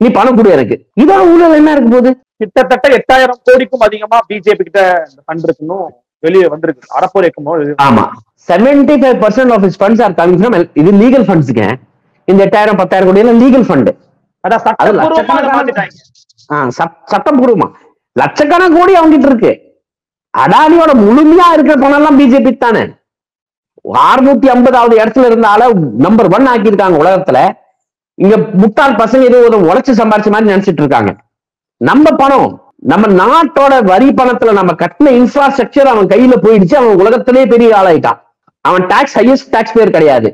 Speaker 3: நீ பணம் கொடு எனக்கு. இதோட ஊழல் என்ன இருக்க போகுது?
Speaker 4: கிட்டத்தட்ட 8000 கோடிக்கும் அதிகமா பிஜேபி கிட்ட ஃபண்ட் இருக்கணும் வெளியே வந்திருக்கு. அறப்போரைக்கும்
Speaker 3: ஆமா 75% of is funds are coming from இது லீகல் ஃபண்ட்ஸ்ங்க. இந்த 8000-10,000 கோடி எல்லாம் லீகல் ஃபண்ட். சட்டப்பூர்வமா லட்சக்கணக்கான கோடி அவங்கிட்ட இருக்கு. அடானியோட முழுமையா இருக்கிற பணம் எல்லாம் பிஜேபி தானே. 650வது இடத்துல இருந்தால நம்பர் 1 ஆக்கியிருக்காங்க உலகத்துல. இங்க முட்டாள் பசங்க ஏதோ உழைச்சு சம்பாரிச்ச மாதிரி நினைச்சிட்டு இருக்காங்க. நம்ம பணம், நம்ம நாட்டோட வரி பணத்துல நம்ம கட்டின இன்ஃப்ராஸ்ட்ரக்சர் அவன் கையில போயிடுச்சு. அவன் உலகத்திலே பெரிய ஆளாயிட்டான். அவன் ஹையஸ்ட் டாக்ஸ் பேர் கிடையாது,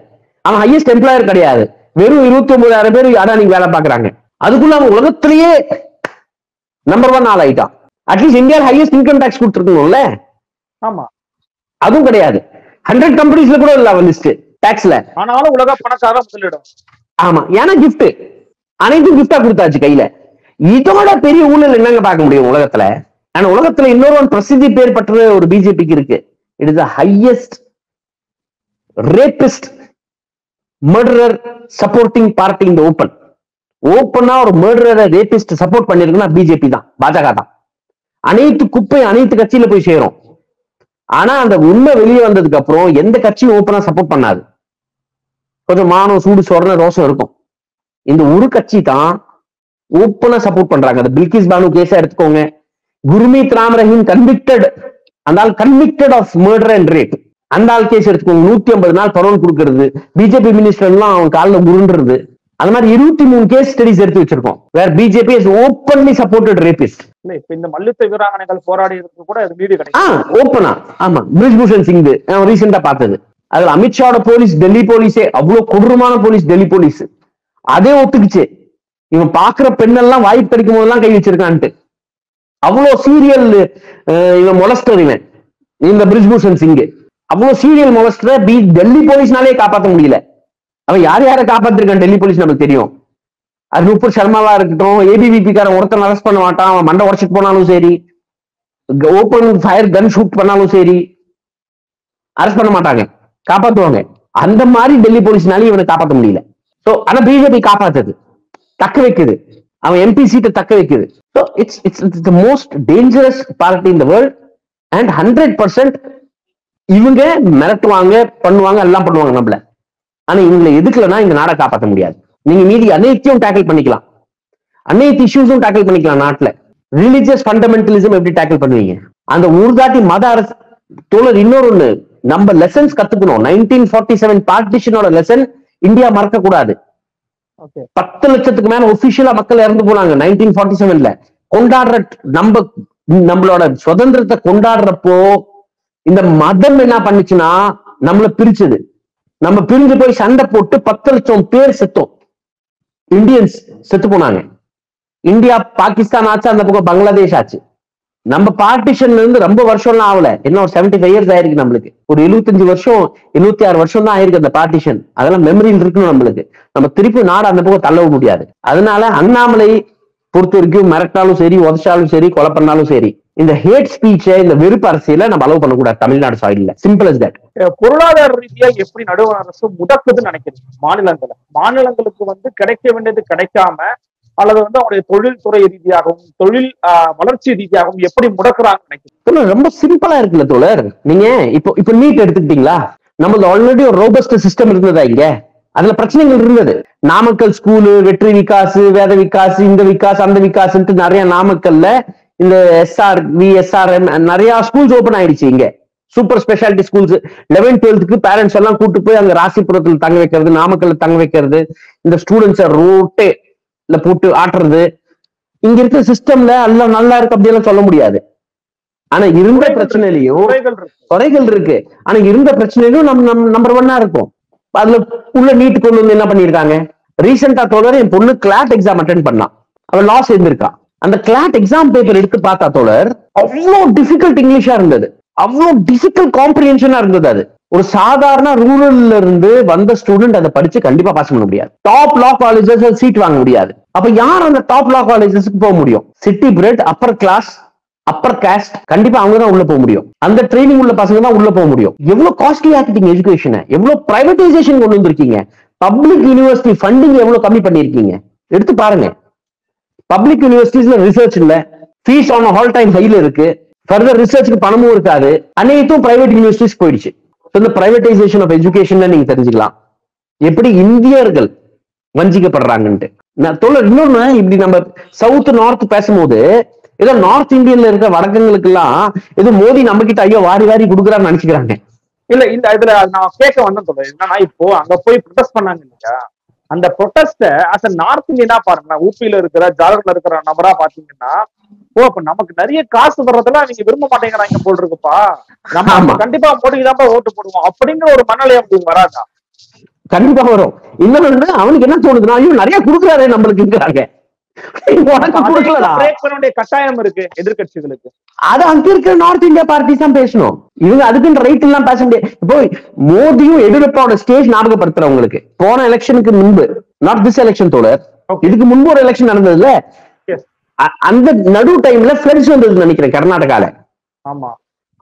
Speaker 3: அவன் ஹையஸ்ட் எம்ப்ளாயர் கிடையாது. வெறும் 29,000 பேர் அடானிக்கு வேலை பாக்குறாங்க. அதுக்குள்ள அவன் உலகத்திலேயே நம்பர் 1 ஆளாயிட்டான். அட்லீஸ்ட் இந்தியாவில் ஹையஸ்ட் இன்கம் டாக்ஸ் கொடுத்துருக்கணும்ல. ஆமா, அதுவும் கிடையாது. 100 கம்பெனிஸ்ல கூட இல்ல அவன் லிஸ்ட் டாக்ஸ்ல.
Speaker 4: ஆனாலும் உலக பணக்கார முதலிடம்.
Speaker 3: ஆமா, ஏன்னா கிஃப்ட் அனைத்தும் கிஃப்டா கொடுத்தாச்சு கையில. இதோட பெரிய ஊழல் என்னங்க பார்க்க முடியும் உலகத்துல? ஆனா உலகத்துல இன்னொரு பிரசித்தி பேர் பெற்ற ஒரு பிஜேபிக்கு இருக்கு. It is the highest rapist murderer supporting party in the open. ஓப்பனா ஒரு மர்டரரை ரேபிஸ்ட் சப்போர்ட் பண்ணிருக்குன்னா பிஜேபி தான், பாஜக தான். அனைத்து குப்பை அனைத்து கட்சியில போய் சேரும். ஆனா அந்த உண்மை வெளியே வந்ததுக்கு அப்புறம் எந்த கட்சியும் ஓப்பனா சப்போர்ட் பண்ணாது. கொஞ்சம் மானம் சூடு சொரண ரோஷம் இருக்கும். இந்த ஒரு கட்சி தான் ஓப்பனா சப்போர்ட் பண்றாங்க. அந்த பில்கிஸ் பானு கேஸா எடுத்துக்கோங்க. குர்மீத் ராம் ரஹீம் கன்விக்டட், அந்த convicted of murder and rape. அந்த ஆள் கேஸ் எடுத்துக்கோங்க, 150 நாள் பரோல் கொடுக்கறது, பிஜேபி மினிஸ்டர் எல்லாம் அவங்க காலில் உருண்டுறது, அந்த மாதிரி 23 கேஸ் ஸ்டடிஸ் எடுத்து வச்சிருக்கோம். வேற BJP is openly supported rapist.
Speaker 4: இல்ல இப்ப இந்த மல்யுத்த வீராங்கனைகள் போராடி இருக்கு கூட அது வீடியோ கிடைக்கும்.
Speaker 3: ஓப்பனா. ஆமா, பிரிஜ்பூஷன் சிங் ரீசெண்டா பார்த்தது. அதுல அமித்ஷாவோட போலீஸ், டெல்லி போலீஸே அவ்வளவு கொடூரமான போலீஸ், டெல்லி போலீஸ் அதே ஒத்துக்குச்சு. இவன் பாக்குற பெண்ணெல்லாம் வாய்ப்பு கிடைக்கும் போதெல்லாம் கை வச்சிருக்கான்ட்டு. அவ்வளவு சீரியல் இவன் மொலஸ்டர் இவன், இந்த பிரிஜ்பூஷன் சிங் அவ்வளவு சீரியல் மொலஸ்டர். டெல்லி போலீஸ்னாலே காப்பாற்ற முடியல. அவன் யார் யாரை காப்பாத்திருக்கான் டெல்லி போலீஸ் நமக்கு தெரியும். அது நூப்பர் சர்மாவா இருக்கட்டும், ஏபிவிபி காரன் ஒருத்தன் அரெஸ்ட் பண்ண மாட்டான், அவன் மண்டை உடச்சிட்டு போனாலும் சரி, ஓப்பன் ஃபயர் கன் ஷூட் பண்ணாலும் சரி அரெஸ்ட் பண்ண மாட்டாங்க, காப்பாத்துவாங்க. அந்த மாதிரி டெல்லி போலீஸ்னாலே இவனை காப்பாற்ற முடியல. சோ ஆனா பிஜேபி காப்பாத்துது, தக்க வைக்குது, அவன் எம்பி சீட்டை தக்க வைக்குது. So it's the most dangerous party in the world. And 100% இவங்க மிரட்டுவாங்க, பண்ணுவாங்க, எல்லாம் பண்ணுவாங்க நம்மள. ஆனா இவங்களை எதுக்கலன்னா இந்த நாடை காப்பாற்ற முடியாது. நீங்க மீதி அனைத்தையும் டேக்கிள் பண்ணிக்கலாம், அனைத்து இஷ்யூஸும் டேக்கிள் பண்ணிக்கலாம். நாட்டுல ரிலிஜியஸ் ஃபண்டமெண்டலிசம் எப்படி டேக்கிள் பண்ணுவீங்க? அந்த ஊர்தாட்டி மத அரசு தோழர். இன்னொரு ஒண்ணு நம்ம லெசன்ஸ் கத்துக்கணும். 1947 பார்ட்டிஷனோட லெசன் இந்தியா மறக்க கூடாது. 10 லட்சத்துக்கு மேல ஒபிஷியலா மக்கள் இறந்து போனாங்க 1947ல. கொண்டாடுற நம்மளோட சுதந்திரத்தை கொண்டாடுறப்போ இந்த மதம் என்ன பண்ணுச்சுன்னா நம்மள பிரிச்சது. நம்ம பிரிஞ்சு போய் சண்டை போட்டு 10 லட்சம் பேர் செத்தோம், இந்தியன்ஸ் செத்து போனாங்க. இந்தியா பாகிஸ்தான் ஆச்சு, அந்த பக்கம் பங்களாதேஷ் ஆச்சு. நம்ம பார்ட்டிஷன்ல இருந்து ரொம்ப வருஷம்லாம் ஆகல, என்ன ஒரு 75 இயர்ஸ் ஆயிருக்கு. நம்மளுக்கு ஒரு 75 வருஷம் 76 வருஷம் தான் ஆயிருக்கு அந்த பார்ட்டிஷன். அதெல்லாம் மெமரியில் இருக்கணும் நம்மளுக்கு. நம்ம திருப்பி நாடு அந்த பக்கம் தள்ளவும் முடியாது. அதனால அண்ணாமலை பொறுத்த வரைக்கும் மிரட்டாலும் சரி, உதச்சாலும் சரி, கொலை பண்ணாலும் சரி, இந்த ஹேட் ஸ்பீச்சை, இந்த வெறுப்பு அரசியலை நம்ம அலோவ் பண்ணக்கூடாது தமிழ்நாடு சாயில்ல. Simple as that.
Speaker 4: பொருளாதார ரீதியா எப்படி நடுவண் அரசு முடக்குதுன்னு நினைக்கிறேன் மாநிலங்களுக்கு கிடைக்க வேண்டியது கிடைக்காம, அல்லது அவருடைய தொழில்துறை ரீதியாகவும் தொழில் வளர்ச்சி ரீதியாகவும் எப்படி முடக்குறாங்கன்னு நினைக்கிறேன்.
Speaker 3: ரொம்ப சிம்பிளா இருக்குல்ல தோழர். நீங்க இப்போ நீட் எடுத்துக்கிட்டீங்களா? நம்மளது ஆல்ரெடி ஒரு ரோபஸ்ட் சிஸ்டம் இருந்ததா இங்க? அதுல பிரச்சனைகள் இருந்தது. நாமக்கல் ஸ்கூலு, வெற்றி விகாஸ், வேத விகாஸ், இந்த விகாஸ், அந்த விகாஸ் நிறைய நாமக்கல்ல இந்த SR VSRM நிறைய ஸ்கூல்ஸ் ஓபன் ஆயிடுச்சு. இங்க super speciality schools 11th 12th parents எல்லாம் கூட்டு போய் அங்க ராசிபுரத்துல தங்க வைக்கிறது, நாமக்கல்ல தங்க வைக்கிறது, இந்த ஸ்டூடெண்ட்ஸை ரோட்டே போட்டு ஆட்டுறது. இங்க இருக்கிற சிஸ்டம்ல எல்லாம் நல்லா இருக்கு அப்படியெல்லாம் சொல்ல முடியாது. ஆனா இருந்த பிரச்சனையிலையும் குறைகள் இருக்கு. ஆனா இருந்த பிரச்சனையிலும் நம்ம நம்பர் 1 இருக்கும். அதுல உள்ள நீட்டு கொண்டு என்ன பண்ணிருக்காங்க? ரீசெண்டா தோழர் என் பொண்ணு கிளாட் எக்ஸாம் அட்டென்ட் பண்ணான், அவன் லாஸ் இருந்திருக்கா. அந்த கிளாட் எக்ஸாம் பேப்பர் எடுத்து பார்த்தா தோழர் அவ்வளோ டிஃபிகல்ட் இங்கிலீஷா இருந்தது, அவ்வளோ டிஃபிகல்ட் காம்ப்ரிஹென்ஷனா இருந்தது. அது ஒரு சாதாரண ரூரல்ல இருந்து வந்த ஸ்டூடெண்ட் அதை படிச்சு கண்டிப்பா பாஸ் பண்ண முடியாது. டாப் லா காலேஜஸ் சீட் வாங்க முடியாது. அப்ப யார் அந்த டாப் லா காலேஜஸ்க்கு போக முடியும்? City bred, upper class, upper caste, கண்டிப்பா அவங்க தான் உள்ள போக முடியும். அந்த ட்ரைனிங் உள்ள பசங்க தான் உள்ள போக முடியும். எவ்வளவு காஸ்ட்லி ஆக்கிட்டீங்க எஜுகேஷனை, எவ்வளவு பிரைவேடைசேஷன் கொண்டு வந்திருக்கீங்க, பப்ளிக் யூனிவர்சிட்டி ஃபண்டிங் எவ்வளவு கம்மி பண்ணிருக்கீங்க எடுத்து பாருங்க. பப்ளிக் யூனிவர்சிட்டிஸ்ல ரிசர்ச் இல்ல, ஃபீஸ் ஆன் ஆல் டைம் ஹைல இருக்கு, ஃபர்தர் ரிசர்ச்சுக்கு பணமும் இருக்காது, அனைத்தும் பிரைவேட் யூனிவர்சிட்டிஸ் போயிடுச்சு. இந்த பிரைவேடைசேஷன் ஆஃப் எஜுகேஷன் நீங்க தெரிஞ்சுக்கலாம் எப்படி இந்தியர்கள் வஞ்சிக்கப்படுறாங்கன்ட்டு. இன்னொன்னு, இப்படி நம்ம சவுத் நார்த் பேசும்போது ஏதோ நார்த் இந்தியன்ல இருக்க வடக்கங்களுக்கு எல்லாம் ஏதோ மோடி நம்ம கிட்ட ஐயோ வாரி வாரி கொடுக்குறான்னு நினைச்சுக்கிறாங்க.
Speaker 4: இல்ல இந்த இதுல நான் கேட்க வந்தேன் சொல்றேன் என்னன்னா, இப்போ அங்க போய் ப்ரொடெஸ்ட் பண்ணாங்க இல்லையா, அந்த ப்ரொடெஸ்ட அஸ் அ நார்த் இந்தியனா பாருங்க, ஊபியில இருக்கிற ஜார்க்கண்ட்ல இருக்கிற நபரா பாத்தீங்கன்னா, அப்ப நமக்கு நிறைய காசு வர்றதெல்லாம் நீங்க விரும்ப மாட்டேங்கிறாங்க போல் இருக்குப்பா, நம்ம கண்டிப்பா மோடிக்கு தான் ஓட்டு போடுவோம் அப்படிங்கிற ஒரு மனநிலை அவங்களுக்கு வராதா?
Speaker 3: கண்டிப்பா வரும். இன்னொன்னு அவனுக்கு என்ன தோணுதுன்னா, ஐயோ நிறைய கொடுக்குறாரு நம்மளுக்கு,
Speaker 4: கட்டாயம் இருக்கு எதிர்கட்சிகளுக்கு.
Speaker 3: அது அங்க இருக்கிற நார்த் இந்தியா பார்ட்டி தான் பேசணும். இவங்க அதுக்குன்னு ரைட் எல்லாம் பேச முடியாது. இப்போ மோடியும் எடியூரப்பாவோட ஸ்டேஜ் ஞாபகப்படுத்துறவங்களுக்கு போன எலெக்ஷனுக்கு முன்பு, நாட் திஸ் எலெக்ஷன் தோழர், இதுக்கு முன்பு ஒரு எலெக்ஷன் நடந்ததுல, அந்த நடு டைம்ல ஃபிளட்ஸ் வந்தது நினைக்கிறேன் கர்நாடகால.
Speaker 4: ஆமா,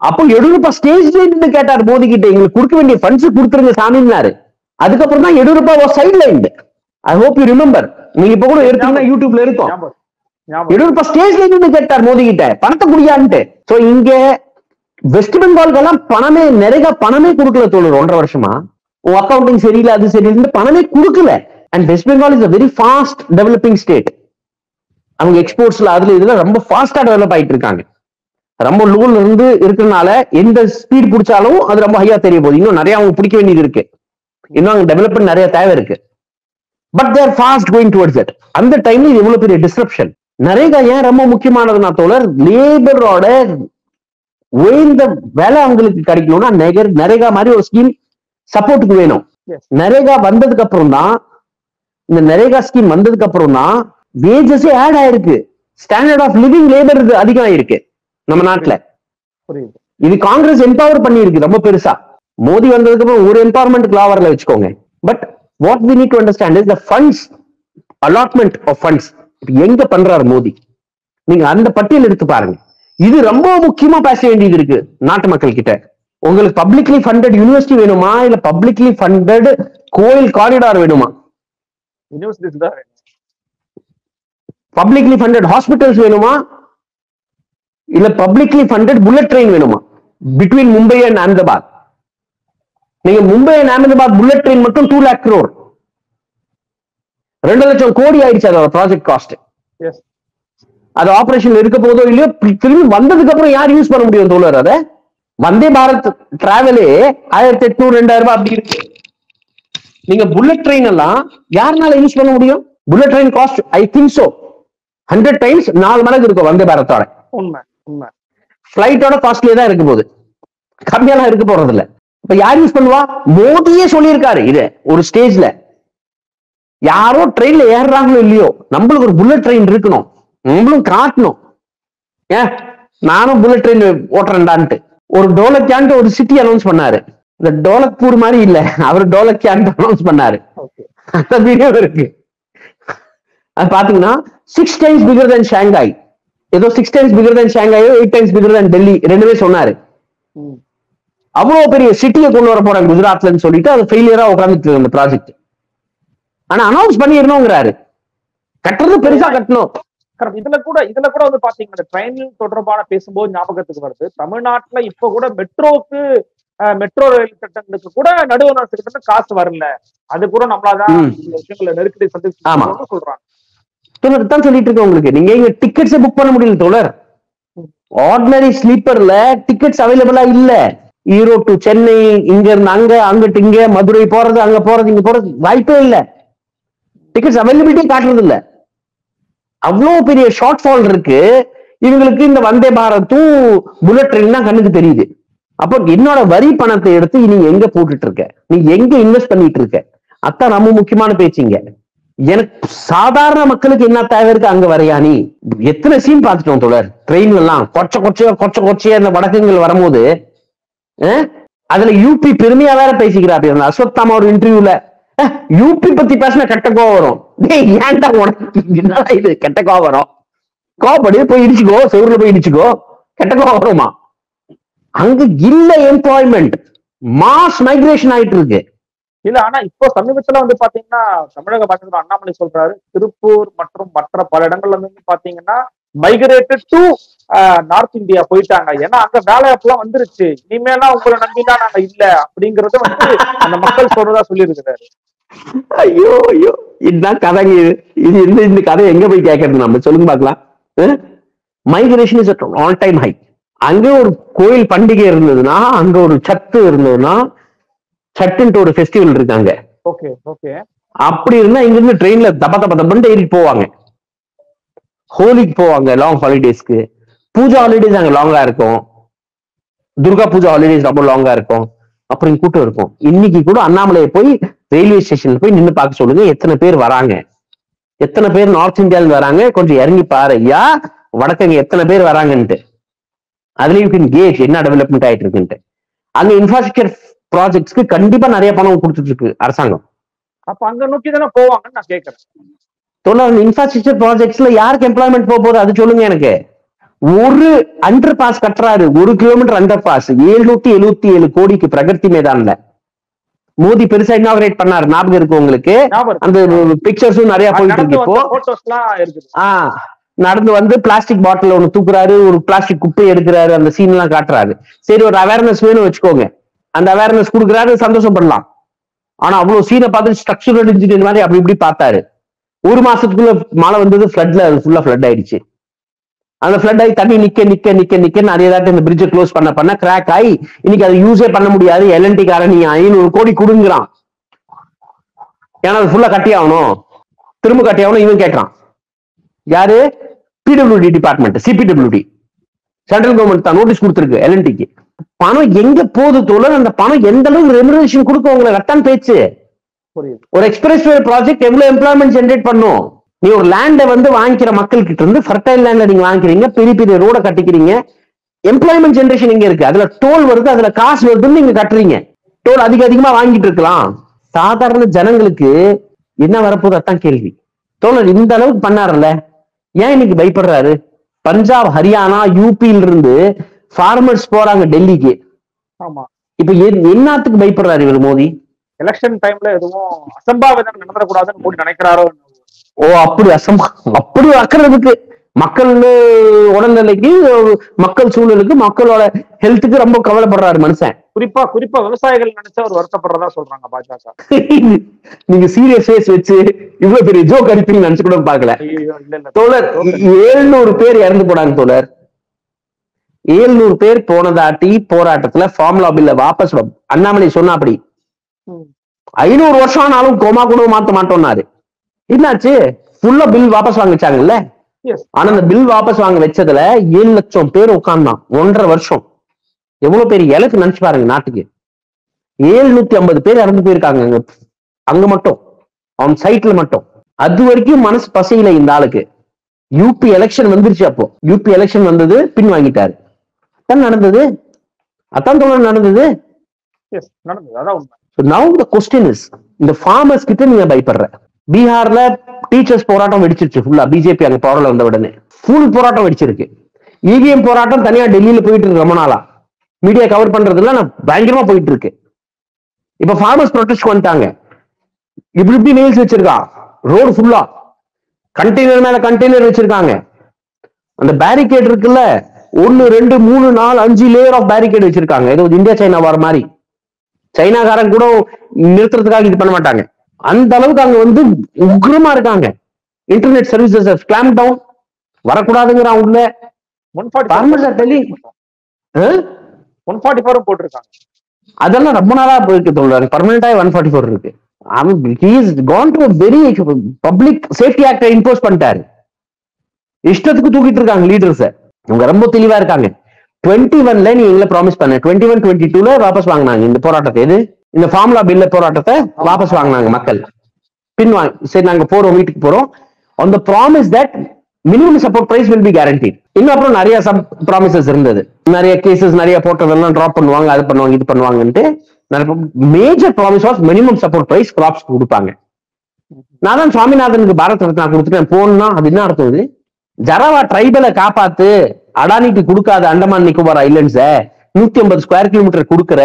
Speaker 3: அப்போ எடியூரப்பா ஸ்டேஜ்ல இருந்து கேட்டார் மோடி கிட்ட, எங்களுக்கு கொடுக்க வேண்டிய ஃபண்ட்ஸ் கொடுத்துருங்க சாமினாரு. அதுக்கப்புறம் தான் Yediyurappa was sidelined. I hope you remember. நீங்க இப்ப கூட எடுத்தீங்கன்னா யூடியூப்ல இருக்கும். எடியூரப்பா ஸ்டேஜ்ல இருந்து கேட்டார் மோடி கிட்ட பணத்தை குடியான்ட்டு. சோ இங்க வெஸ்ட் பெங்காலுக்கு எல்லாம் பணமே நிறைய பணமே கொடுக்கல தோழர். 1.5 வருஷமா அக்கௌண்டிங் சரியில்லை, அது சரியில்லை, பணமே கொடுக்கல. And west Bengal is a very fast developing state. அவங்க எக்ஸ்போர்ட்ஸ்ல அதுல இதுல ரொம்ப ஃபாஸ்டா டெவலப் ஆயிட்டு இருக்காங்க. ரொம்ப லூல இருந்து இருக்கிறதுனால எந்த ஸ்பீட் பிடிச்சாலும் அது ரொம்ப ஹையா தெரிய போகுது. இன்னும் நிறைய அவங்க பிடிக்க வேண்டியது இருக்கு, இன்னும் அவங்க டெவலப்மெண்ட் நிறைய தேவை இருக்கு. But they're fast going towards it. அந்த டைம்ல இது எவ்வளவு பெரிய டிஸ்ரப்ஷன். நரேகா ஏன் ரொம்ப முக்கியமானதுன்னா தோழர், லேபரோட உயர்ந்த வேலை அவங்களுக்கு கிடைக்கணும்னா நரேகா மாதிரி ஒரு ஸ்கீம் சப்போர்ட்டுக்கு வேணும். நரேகா வந்ததுக்கு அப்புறம் தான், இந்த நரேகா ஸ்கீம் வந்ததுக்கு அப்புறம் தான் வேஜஸே ஆட் ஆயிருக்கு, ஸ்டாண்டர்ட் ஆஃப் லிவிங் லேபர் அதிகம் ஆயிருக்கு நம்ம நாட்டுல. இது காங்கிரஸ் எம்பவர் பண்ணி இருக்கு ரொம்ப பெருசா. மோடி வந்ததுக்கு அப்புறம் ஒரு எம்பவர்மெண்ட் லா வரல வச்சுக்கோங்க. But what we need to understand is the funds, allotment of funds எங்க பண்றாரு மோடி, நீங்க அந்த பட்டியல் எடுத்து பாருங்க. இது ரொம்ப முக்கியமா பேச வேண்டியது இருக்கு நாட்டு மக்கள் கிட்ட. உங்களுக்கு பப்ளிக்லி ஃபண்டட் யூனிவர்சிட்டி வேணுமா, இல்ல பப்ளிக்லி ஃபண்டட் கோயில் காரிடார் வேணுமா? பப்ளிக்லி ஃபண்டட் ஹாஸ்பிட்டல்ஸ் வேணுமா, இல்ல பப்ளிக்லி ஃபண்டட் புல்லட் ட்ரெயின் வேணுமா பிட்வீன் மும்பை அண்ட் அஹமதாபாத்? நீங்க Mumbai and Ahmedabad bullet train மட்டும் 2 lakh crore, 2 லட்சம் கோடி ஆயிடுச்சு அதோட ப்ராஜெக்ட் காஸ்ட். அது ஆபரேஷன் இருக்க போதோ இல்லையோ, திரும்பி வந்ததுக்கு அப்புறம் யார் யூஸ் பண்ண முடியும் தோழர்? அத வந்தே பாரத் டிராவலே 1800 2000 ரூபாய் அப்படி இருக்கு. நீங்க புல்லட் ட்ரெயின் எல்லாம் யாருனால யூஸ் பண்ண முடியும்? Bullet train cost I think so 100 times 4 மடங்கு இருக்கும் வந்தே பாரத்தோட. பிளைட்டோட காஸ்ட்லியே தான் இருக்க போகுது, கம்மியெல்லாம் இருக்க போறது இல்ல. இப்ப யார் யூஸ் பண்ணுவா? மோடியே சொல்லியிருக்காரு இது ஒரு ஸ்டேஜ்ல. யாரோ ட்ரெயின்ல ஏறுறாங்களோ இல்லையோ, நம்மளுக்கு ஒரு புல்லட் ட்ரெயின் இருக்கணும், நம்மளும் காட்டணும். ஏன் நானும் புல்லட் ட்ரெயின் ஓட்டுறேன்டான்ட்டு ஒரு டோலக்யான்ட்டு ஒரு சிட்டி அனௌன்ஸ் பண்ணாரு. இந்த டோலக்பூர் மாதிரி இல்ல, அவர் டோலக்யான்ட்டு அனௌன்ஸ் பண்ணாரு. அந்த வீடியோ இருக்கு, அது பாத்தீங்கன்னா 6 times bigger than ஷாங்காய், ஏதோ 6 times bigger than ஷாங்காயோ 8 times bigger than Delhi, ரெண்டுமே சொன்னாரு. அவ்வளவு பெரிய சிட்டியை கொண்டு வர போறாங்க குஜராத்லன்னு சொல்லிட்டு அது ஃபெயிலியரா உட்கார்ந்துட்டு அந்த ப்ராஜெக்ட். ஆனா அனௌன்ஸ் பண்ணிடணுங்கிறாரு. கட்டுறது பெருசா கட்டணும்.
Speaker 4: இதுல கூட வந்து பாத்தீங்கன்னா ட்ரெயின் தொடர்பான பேசும்போது ஞாபகத்துக்கு வருது, தமிழ்நாட்டுல இப்ப கூட மெட்ரோ ரயில் திட்டங்களுக்கு கூட நடுவண் அரசு கிட்ட காசு வரல. அது கூட நம்மளாதான் விஷயங்களை நெருக்கடி சந்திச்சு சொல்றாங்க.
Speaker 3: தான் சொல்லிட்டு இருக்கேன் உங்களுக்கு, நீங்க இங்க டிக்கெட்ஸ் புக் பண்ண முடியல தோழர். ஆர்டினரி ஸ்லீப்பர்ல டிக்கெட்ஸ் அவைலபிளா இல்ல. ஈரோடு டு சென்னை, இங்க இருந்து அங்க, அங்கிட்டு இங்க, மதுரை போறது, அங்க போறது, இங்க போறது வாய்ப்பே இல்ல. டிக்கெட்ஸ் அவைலபிலிட்டி காட்டுறது இல்ல. அவ்வளவு பெரிய ஷார்ட் ஃபால் இருக்கு இவங்களுக்கு. இந்த வந்தே பாரத்தும் புல்லட் ட்ரெயின் தான் கண்ணுக்கு தெரியுது. அப்போ என்னோட வரி பணத்தை எடுத்து நீ எங்க போட்டுட்டு இருக்க, நீ எங்க இன்வெஸ்ட் பண்ணிட்டு இருக்க, அதான் ரொம்ப முக்கியமான பேச்சுங்க. எனக்கு சாதாரண மக்களுக்கு என்ன தேவை இருக்கு அங்க வரையா? நீ எத்தனை சீன் பார்த்துட்டோம் தோழர் ட்ரெயின்ல எல்லாம். கொச்சையா இந்த வடக்குங்கள் வரும்போது அதுல யூபி பெருமையா வேற பேசிக்கிறாரு. அஸ்வத்தாமா ஒரு இன்டர்வியூல யூபி பத்தி பேசின கெட்ட கோவம் வரும். ஏன்டா உனக்கு என்னடா இது கெட்ட கோவம் வரும்? கோவப்படி போய் இடிச்சுக்கோ, செவருல போய் இடிச்சுக்கோ, கெட்ட கோவம் வருமா? அங்க இல்ல எம்ப்ளாய்மெண்ட், மாஸ் மைக்ரேஷன் ஆயிட்டு இருக்கு.
Speaker 4: இல்ல ஆனா இப்போ சமீபத்துல வந்து பாத்தீங்கன்னா தமிழக பாஜக அண்ணாமலை சொல்றாரு, திருப்பூர் மற்றும் மற்ற பல இடங்கள்ல இருந்து பாத்தீங்கன்னா மைக்ரேட்டட் டு நார்த் இந்தியா போயிட்டாங்க. ஏன்னா அங்க வேலை எல்லாம் வந்துருச்சு, இனிமேலாம் உங்களை நம்பிதான் நாங்க இல்ல அப்படிங்கறத வந்து அந்த மக்கள் சொல்றதா சொல்லி இருக்கிறாரு.
Speaker 3: ஐயோ ஐயோ, இதுதான் கதைங்க. இது இந்த கதை எங்க போய் கேட்கறது நம்ம? சொல்லுங்க பாக்கலாம். Migration is all time high. அங்க ஒரு கோயில் பண்டிகை இருந்ததுன்னா, அங்க ஒரு சத்து இருந்ததுன்னா, சட்டுன்ட்டு ஒரு ஃபெஸ்டிவல் இருக்காங்க. அப்படி இருந்தா இங்க இருந்து ட்ரெயின்ல தப்ப ஏறி போவாங்க. ஹோலிக்கு போவாங்க, லாங் ஹாலிடேஸ்க்கு. பூஜா ஹாலிடேஸ் அங்க லாங்கா இருக்கும், துர்கா பூஜா ஹாலிடேஸ் ரொம்ப லாங்கா இருக்கும். அப்புறம் கூட்டம் இருக்கும். இன்னைக்கு கூட அண்ணாமலையை போய் ரயில்வே ஸ்டேஷன்ல போய் நின்று பார்க்க சொல்லுங்க, எத்தனை பேர் வராங்க, எத்தனை பேர் நார்த் இந்தியாவில் வராங்க, கொஞ்சம் இறங்கி பாரு ஐயா வடக்கங்க எத்தனை பேர் வராங்கன்ட்டு. அதுல யூ கேன் கேஜ் என்ன டெவலப்மெண்ட் ஆயிட்டு இருக்குன்ட்டு. அங்க இன்ஃப்ராஸ்ட்ரக்சர் ப்ராஜெக்ட்ஸ்க்கு கண்டிப்பா நிறைய பணம் கொடுத்துட்டு இருக்கு அரசாங்கம்.
Speaker 4: அப்ப அங்க நோக்கி தானே போவாங்கன்னு நான் கேட்கறேன்.
Speaker 3: இன்ஃப்ராஸ்ட்ரக்சர் ப்ராஜெக்ட்ஸ்ல யாருக்கு எம்ப்ளாய்மெண்ட் போக போகுது அது சொல்லுங்க எனக்கு. ஒரு அண்டர் பாஸ் கட்டுறாரு, 1 கிலோமீட்டர் அண்டர் பாஸ் 777 கோடிக்கு பிரகதி மேதான்ல. மோடி பெருசா இனாகிரேட் பண்ணாரு, ஞாபகம் இருக்கு உங்களுக்கு? அந்த பிக்சர்ஸும் நிறைய போயிட்டு இருக்கு இப்போ. நடந்து வந்து பிளாஸ்டிக் பாட்டில் ஒண்ணு தூக்குறாரு, ஒரு பிளாஸ்டிக் குப்பை எடுக்கிறாரு, அந்த சீன் எல்லாம் காட்டுறாரு. சரி, ஒரு அவேர்னஸ் வேணும் வச்சுக்கோங்க, அந்த அவேர்னஸ் கொடுக்குறாரு, சந்தோஷப்படலாம். ஆனா அவ்வளவு சீனை பார்த்து ஸ்ட்ரக்சரல் இன்ஜினியர் மாதிரி அப்படி இப்படி பார்த்தாரு. 1 மாசத்துக்குள்ள மழை வந்தது, ஃபிளட்ல ஃபுல்லா ஃபிளட் ஆயிடுச்சு. அந்த ஃபிளட் ஆகி தண்ணி நிக்க நிக்க நிக்க நிக்க நிறைய தாட்டி இந்த பிரிட்ஜை க்ளோஸ் பண்ண கிராக் ஆகி இன்னைக்கு அதை யூஸே பண்ண முடியாது. எல்என்டி காரன் நீ 500 கோடி கொடுங்கிறான். ஏன்னா அது ஃபுல்லா கட்டி ஆகணும், திரும்ப கட்டி ஆகணும். இவன் கேட்கறான். யாரு? PWD department, CPWD, central government தான் நோட்டீஸ் கொடுத்துருக்கு எல்என்டிக்கு. பணம் எங்க போகுது தோழர்? அந்த பணம் எந்த அளவுக்கு ரெமுனரேஷன் கொடுக்கும் உங்களை ரத்தான் பேச்சு. ஒரு எக்ஸ்பிரஸ் வே ப்ராஜெக்ட் எவ்வளவு எம்ப்ளாய்மெண்ட் ஜென்ரேட் பண்ணும்? நீ ஒரு லேண்டை வந்து வாங்கிக்கிற மக்கள் கிட்ட இருந்து ஃபர்டைல் லேண்ட்ல நீங்க வாங்கிக்கிறீங்க, பெரிய பெரிய ரோட கட்டிக்கிறீங்க, எம்ப்ளாய்மெண்ட் ஜென்ரேஷன் எங்க இருக்கு? அதுல டோல் வருது, அதுல காசு வருதுன்னு நீங்க கட்டுறீங்க. டோல் அதிகமா வாங்கிட்டு இருக்கலாம். சாதாரண ஜனங்களுக்கு என்ன வரப்போகுது அதான் கேள்வி. தோழர் இந்த அளவுக்கு பண்ணாருல்ல, ஏன் இன்னைக்கு பயப்படுறாரு? பஞ்சாப், ஹரியானா, யூபியில இருந்து ஃபார்மர்ஸ் போறாங்க டெல்லிக்கு. இப்ப என்னத்துக்கு பயப்படுறாரு இவர் மோடி?
Speaker 4: எலெக்ஷன் டைம்ல எதுவும் அசம்பாவிதம் நடந்துடக்கூடாதுன்னு மோடி நினைக்கிறாரோ?
Speaker 3: ஓ அப்படி அப்படி அக்கறதுக்கு மக்கள் உடல்நிலைக்கு, மக்கள் சூழலுக்கு, மக்களோட ஹெல்த்துக்கு ரொம்ப கவலைப்படுறாரு மனுஷன்.
Speaker 4: குறிப்பா விவசாயிகள் நினைச்சா ஒரு வருத்தப்படுறதா சொல்றாங்க பாஜக.
Speaker 3: நீங்க சீரியஸ் ஃபேஸ் வச்சு இவ்வளவு பெரிய ஜோக் அடிப்பீங்கன்னு நினைச்சு கூட பாக்கல தோழர். 700 பேர் இறந்து போனாங்க தோழர். 700 பேர் போனதாட்டி போராட்டத்துல ஃபார்முலா பில்ல வாபஸ் அண்ணாமலை சொன்னா அப்படி 500 வருஷம் ஆனாலும் கோமா கூட மாத்த மாட்டோம்னாரு. என்னாச்சு? ஃபுல்லா பில் வாபஸ் வாங்க வச்சாங்கல்ல. ஆனா அந்த பில் வாபஸ் வாங்க வச்சதுல 7 லட்சம் பேர் உட்கார்ந்தான் 1.5 வருஷம். எவ்வளவு பெரிய இலக்கு நினைச்சு பாருங்க நாட்டுக்கு. 750 பேர் இறந்து போயிருக்காங்க அங்க மட்டும், அவன் சைட்ல மட்டும். அது வரைக்கும் மனசு பசையில இந்த ஆளுக்கு. யூபி எலெக்ஷன் வந்துருச்சு. அப்போ யூபி எலெக்ஷன் வந்தது, பின் வாங்கிட்டாரு. அதான் நடந்தது, அதான் தோழர் நடந்தது. Now the question is, இந்த ஃபார்மர்ஸ் கிட்ட நீங்க பயப்படுற. பீகார்ல டீச்சர்ஸ் போராட்டம் வெடிச்சிருச்சு ஃபுல்லா. பிஜேபி அங்க பவர்ல வந்த உடனே ஃபுல் போராட்டம் வெடிச்சிருக்கு. இவிஎம் போராட்டம் தனியா டெல்லியில போயிட்டு இருக்கு ரொம்ப நாளா. மீடியா கவர் பண்றதுல நான் பயங்கரமா போயிட்டு இருக்கு. இப்ப ஃபார்மர்ஸ் ப்ரொடெஸ்ட் வந்துட்டாங்க. இப்படி நெயில்ஸ் வச்சிருக்கான் ரோடு ஃபுல்லா, கண்டெய்னர் மேல கண்டெய்னர் வச்சிருக்காங்க. அந்த பேரிகேட் இருக்குல்ல, 1 2 3 4 5 லேயர் ஆஃப் பேரிகேட் வச்சிருக்காங்க. ஏதோ இந்தியா சைனா வார மாதிரி. சைனாக்காரன் கூட நிறுத்துறதுக்காக இது பண்ண மாட்டாங்க. அந்த அளவுக்கு அங்க வந்து உக்ரமா இருக்காங்க. இன்டர்நெட் சர்வீசஸ் கிளாம்ப் டவுன், வரக்கூடாதுங்கிறான் உள்ள.
Speaker 4: 144 போட்டிருக்காங்க.
Speaker 3: அதெல்லாம் ரொம்ப நாளா போயிருக்கு தோழர். பர்மனண்டா 144 இருக்கு. He is gone to a very public safety act impose பண்ணிட்டாரு. இஷ்டத்துக்கு தூக்கிட்டு இருக்காங்க லீடர்ஸ். அவங்க ரொம்ப தெளிவா இருக்காங்க. 21ல நீ எங்களை ப்ராமிஸ் பண்ண, 21 22ல வாபஸ் வாங்கினாங்க இந்த போராட்டத்தை. எது? இந்த ஃபார்முலா பில்ல போராட்டத்தை வாபஸ் வாங்கினாங்க மக்கள். பின்வாங்க, சரி நாங்க போறோம், வீட்டுக்கு போறோம். On the promise that minimum support price will be guaranteed. இன்னும் அப்புறம் நிறைய சப் ப்ராமிசஸ் இருந்தது. நிறைய கேசஸ் நிறைய போட்டதெல்லாம் டிராப் பண்ணுவாங்க, அது பண்ணுவாங்க, இது பண்ணுவாங்கன்ட்டு. Major promise was minimum support price crops கொடுப்பாங்க. நான் தான் சுவாமிநாதனுக்கு பாரத் ரத்னா கொடுத்துட்டேன் போனா அது என்ன அர்த்தம்? இது ஜராவா ட்ரைபலை காப்பாத்து, அடானிக்கு கொடுக்காத அண்டமான் நிக்கோபார் ஐலண்ட்ஸ 150 ஸ்கொயர் கிலோமீட்டர் கொடுக்குற,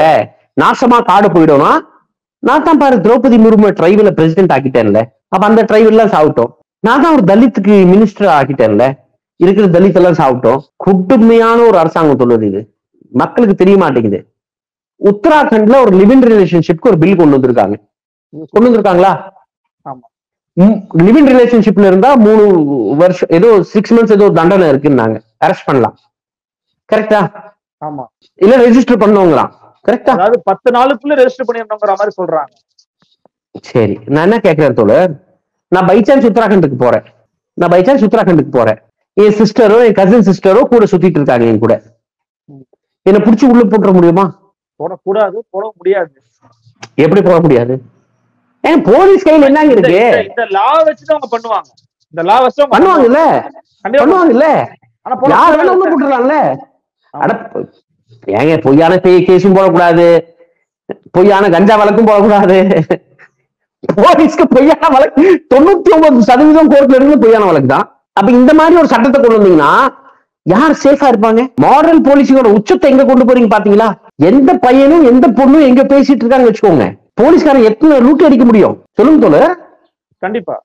Speaker 3: நாசமா காடு போயிடும்னா நான் தான் பாரு திரௌபதி முர்மு ட்ரைபலை பிரசிடென்ட் ஆக்கிட்டேன்ல. அப்ப அந்த ட்ரைபல் எல்லாம் சாப்பிட்டோம். நான் தான் ஒரு தலித்துக்கு மினிஸ்டர் ஆக்கிட்டேன்ல, இருக்கிற தலித் எல்லாம் சாப்பிட்டோம். கொடுமையான ஒரு அரசாங்கம் சொல்லுது. இது மக்களுக்கு தெரிய மாட்டேங்குது. உத்தராகண்ட்ல ஒரு லிவ் இன் ரிலேஷன்ஷிப்க்கு ஒரு பில் கொண்டு வந்திருக்காங்களா? லிவ் இன் ரிலேஷன்ஷிப்ல இருந்தா 3 வருஷம் ஏதோ 6 months ஏதோ தண்டனை இருக்குன்னாங்க. அரெஸ்ட் பண்ணலாம். கரெக்டா?
Speaker 4: ஆமா.
Speaker 3: இல்ல ரெஜிஸ்டர் பண்ணுவாங்களாம். கரெக்டா?
Speaker 4: அதாவது 10 நாளுக்குள்ள ரெஜிஸ்டர் பண்ணிடணுங்கிற மாதிரி சொல்றாங்க. சரி,
Speaker 3: நான் என்ன கேட்கிறேன் தோழர், நான் பை சான்ஸ் உத்தராகண்டுக்கு போறேன். என் சிஸ்டரோ என் கசின் சிஸ்டரோ கூட சுத்திட்டு இருக்காங்க என் கூட. என்ன புடிச்சு உள்ள போட்டுற முடியுமா?
Speaker 4: போடக்கூடாது, போட முடியாது.
Speaker 3: எப்படி போட முடியாது? ஏன் போலீஸ் கையில் என்னங்க இருக்கு?
Speaker 4: இந்த லா வச்சு அவங்க பண்ணுவாங்க. இந்த லா வச்சு
Speaker 3: பண்ணுவாங்கல்ல. யார் வேணா உள்ள போட்டுறாங்கல்ல. அட ஏங்க பொய்யான கேஸும் போடக்கூடாது, பொய்யான கஞ்சா வழக்கும் போடக்கூடாது. போலீஸ்க்கு பொய்யான வழக்கு 99% கோர்ட்ல இருந்து பொய்யான வழக்கு தான். அப்ப இந்த மாதிரி ஒரு சட்டத்தை கொண்டு வந்தீங்கன்னா யார் சேஃபா இருப்பாங்க? மாடல் போலீஸோட உச்சத்தை எங்க கொண்டு போறீங்க பாத்தீங்களா? எந்த பையனும் எந்த பொண்ணும் எங்க பேசிட்டு இருக்காங்க வச்சுக்கோங்க, போலீஸ்காரன் எத்தனை லூட்டி அடிக்க முடியும் சொல்லுங்க தோழர்?
Speaker 4: கண்டிப்பா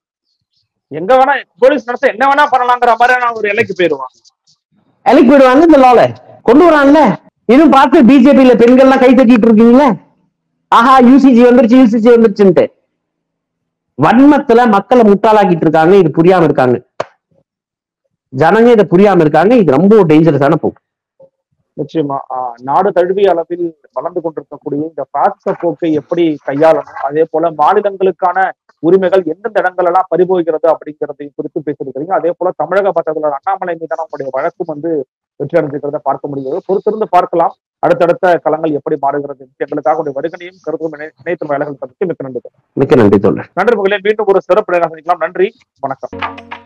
Speaker 4: எங்க வேணா போலீஸ் நடத்த என்ன வேணா பண்ணலாங்கிற மாதிரி ஒரு எல்லைக்கு போயிடுவாங்க. இந்த லால கொண்டு வராங்கல்ல. இதுவும் பார்த்து பிஜேபியில பெண்கள் எல்லாம் கை தட்டிட்டு இருக்கீங்களே, ஆஹா யூசிஜி வந்துருச்சுன்ட்டு. வன்மத்துல மக்களை முட்டாளாக்கிட்டு இருக்காங்க. இது புரியாம இருக்காங்க.
Speaker 3: ஜனங்க இதை புரியாம இருக்காங்க. இது ரொம்ப டேஞ்சரஸான போக்கு.
Speaker 4: நிச்சயமா நாடு தழுவிய அளவில் வளர்ந்து கொண்டிருக்கக்கூடிய இந்த பாசிச போக்கை எப்படி கையாளணும், அதே போல மாநிலங்களுக்கான உரிமைகள் எந்தெந்த இடங்கள் எல்லாம் பறிபோகிறது அப்படிங்கிறதை குறித்து பேசியிருக்கிறீங்க. அதே போல தமிழக பத்திரத்தில் அண்ணாமலை மீதான உங்களுடைய வழக்கும் வெற்றி அடைஞ்சிருக்கிறத பார்க்க முடிகிறது. பொறுத்திருந்து பார்க்கலாம் அடுத்தடுத்த களங்கள் எப்படி மாறுகிறது. எங்களுக்காக உடைய வருகனையும் கருத்தும் இணையத்தின் வேலைகள் பற்றி மிக்க நன்றி.
Speaker 3: மிக்க நன்றி தோழர்.
Speaker 4: நன்றி மகளே. மீண்டும் ஒரு சிறப்பு சந்திக்கலாம். நன்றி, வணக்கம்.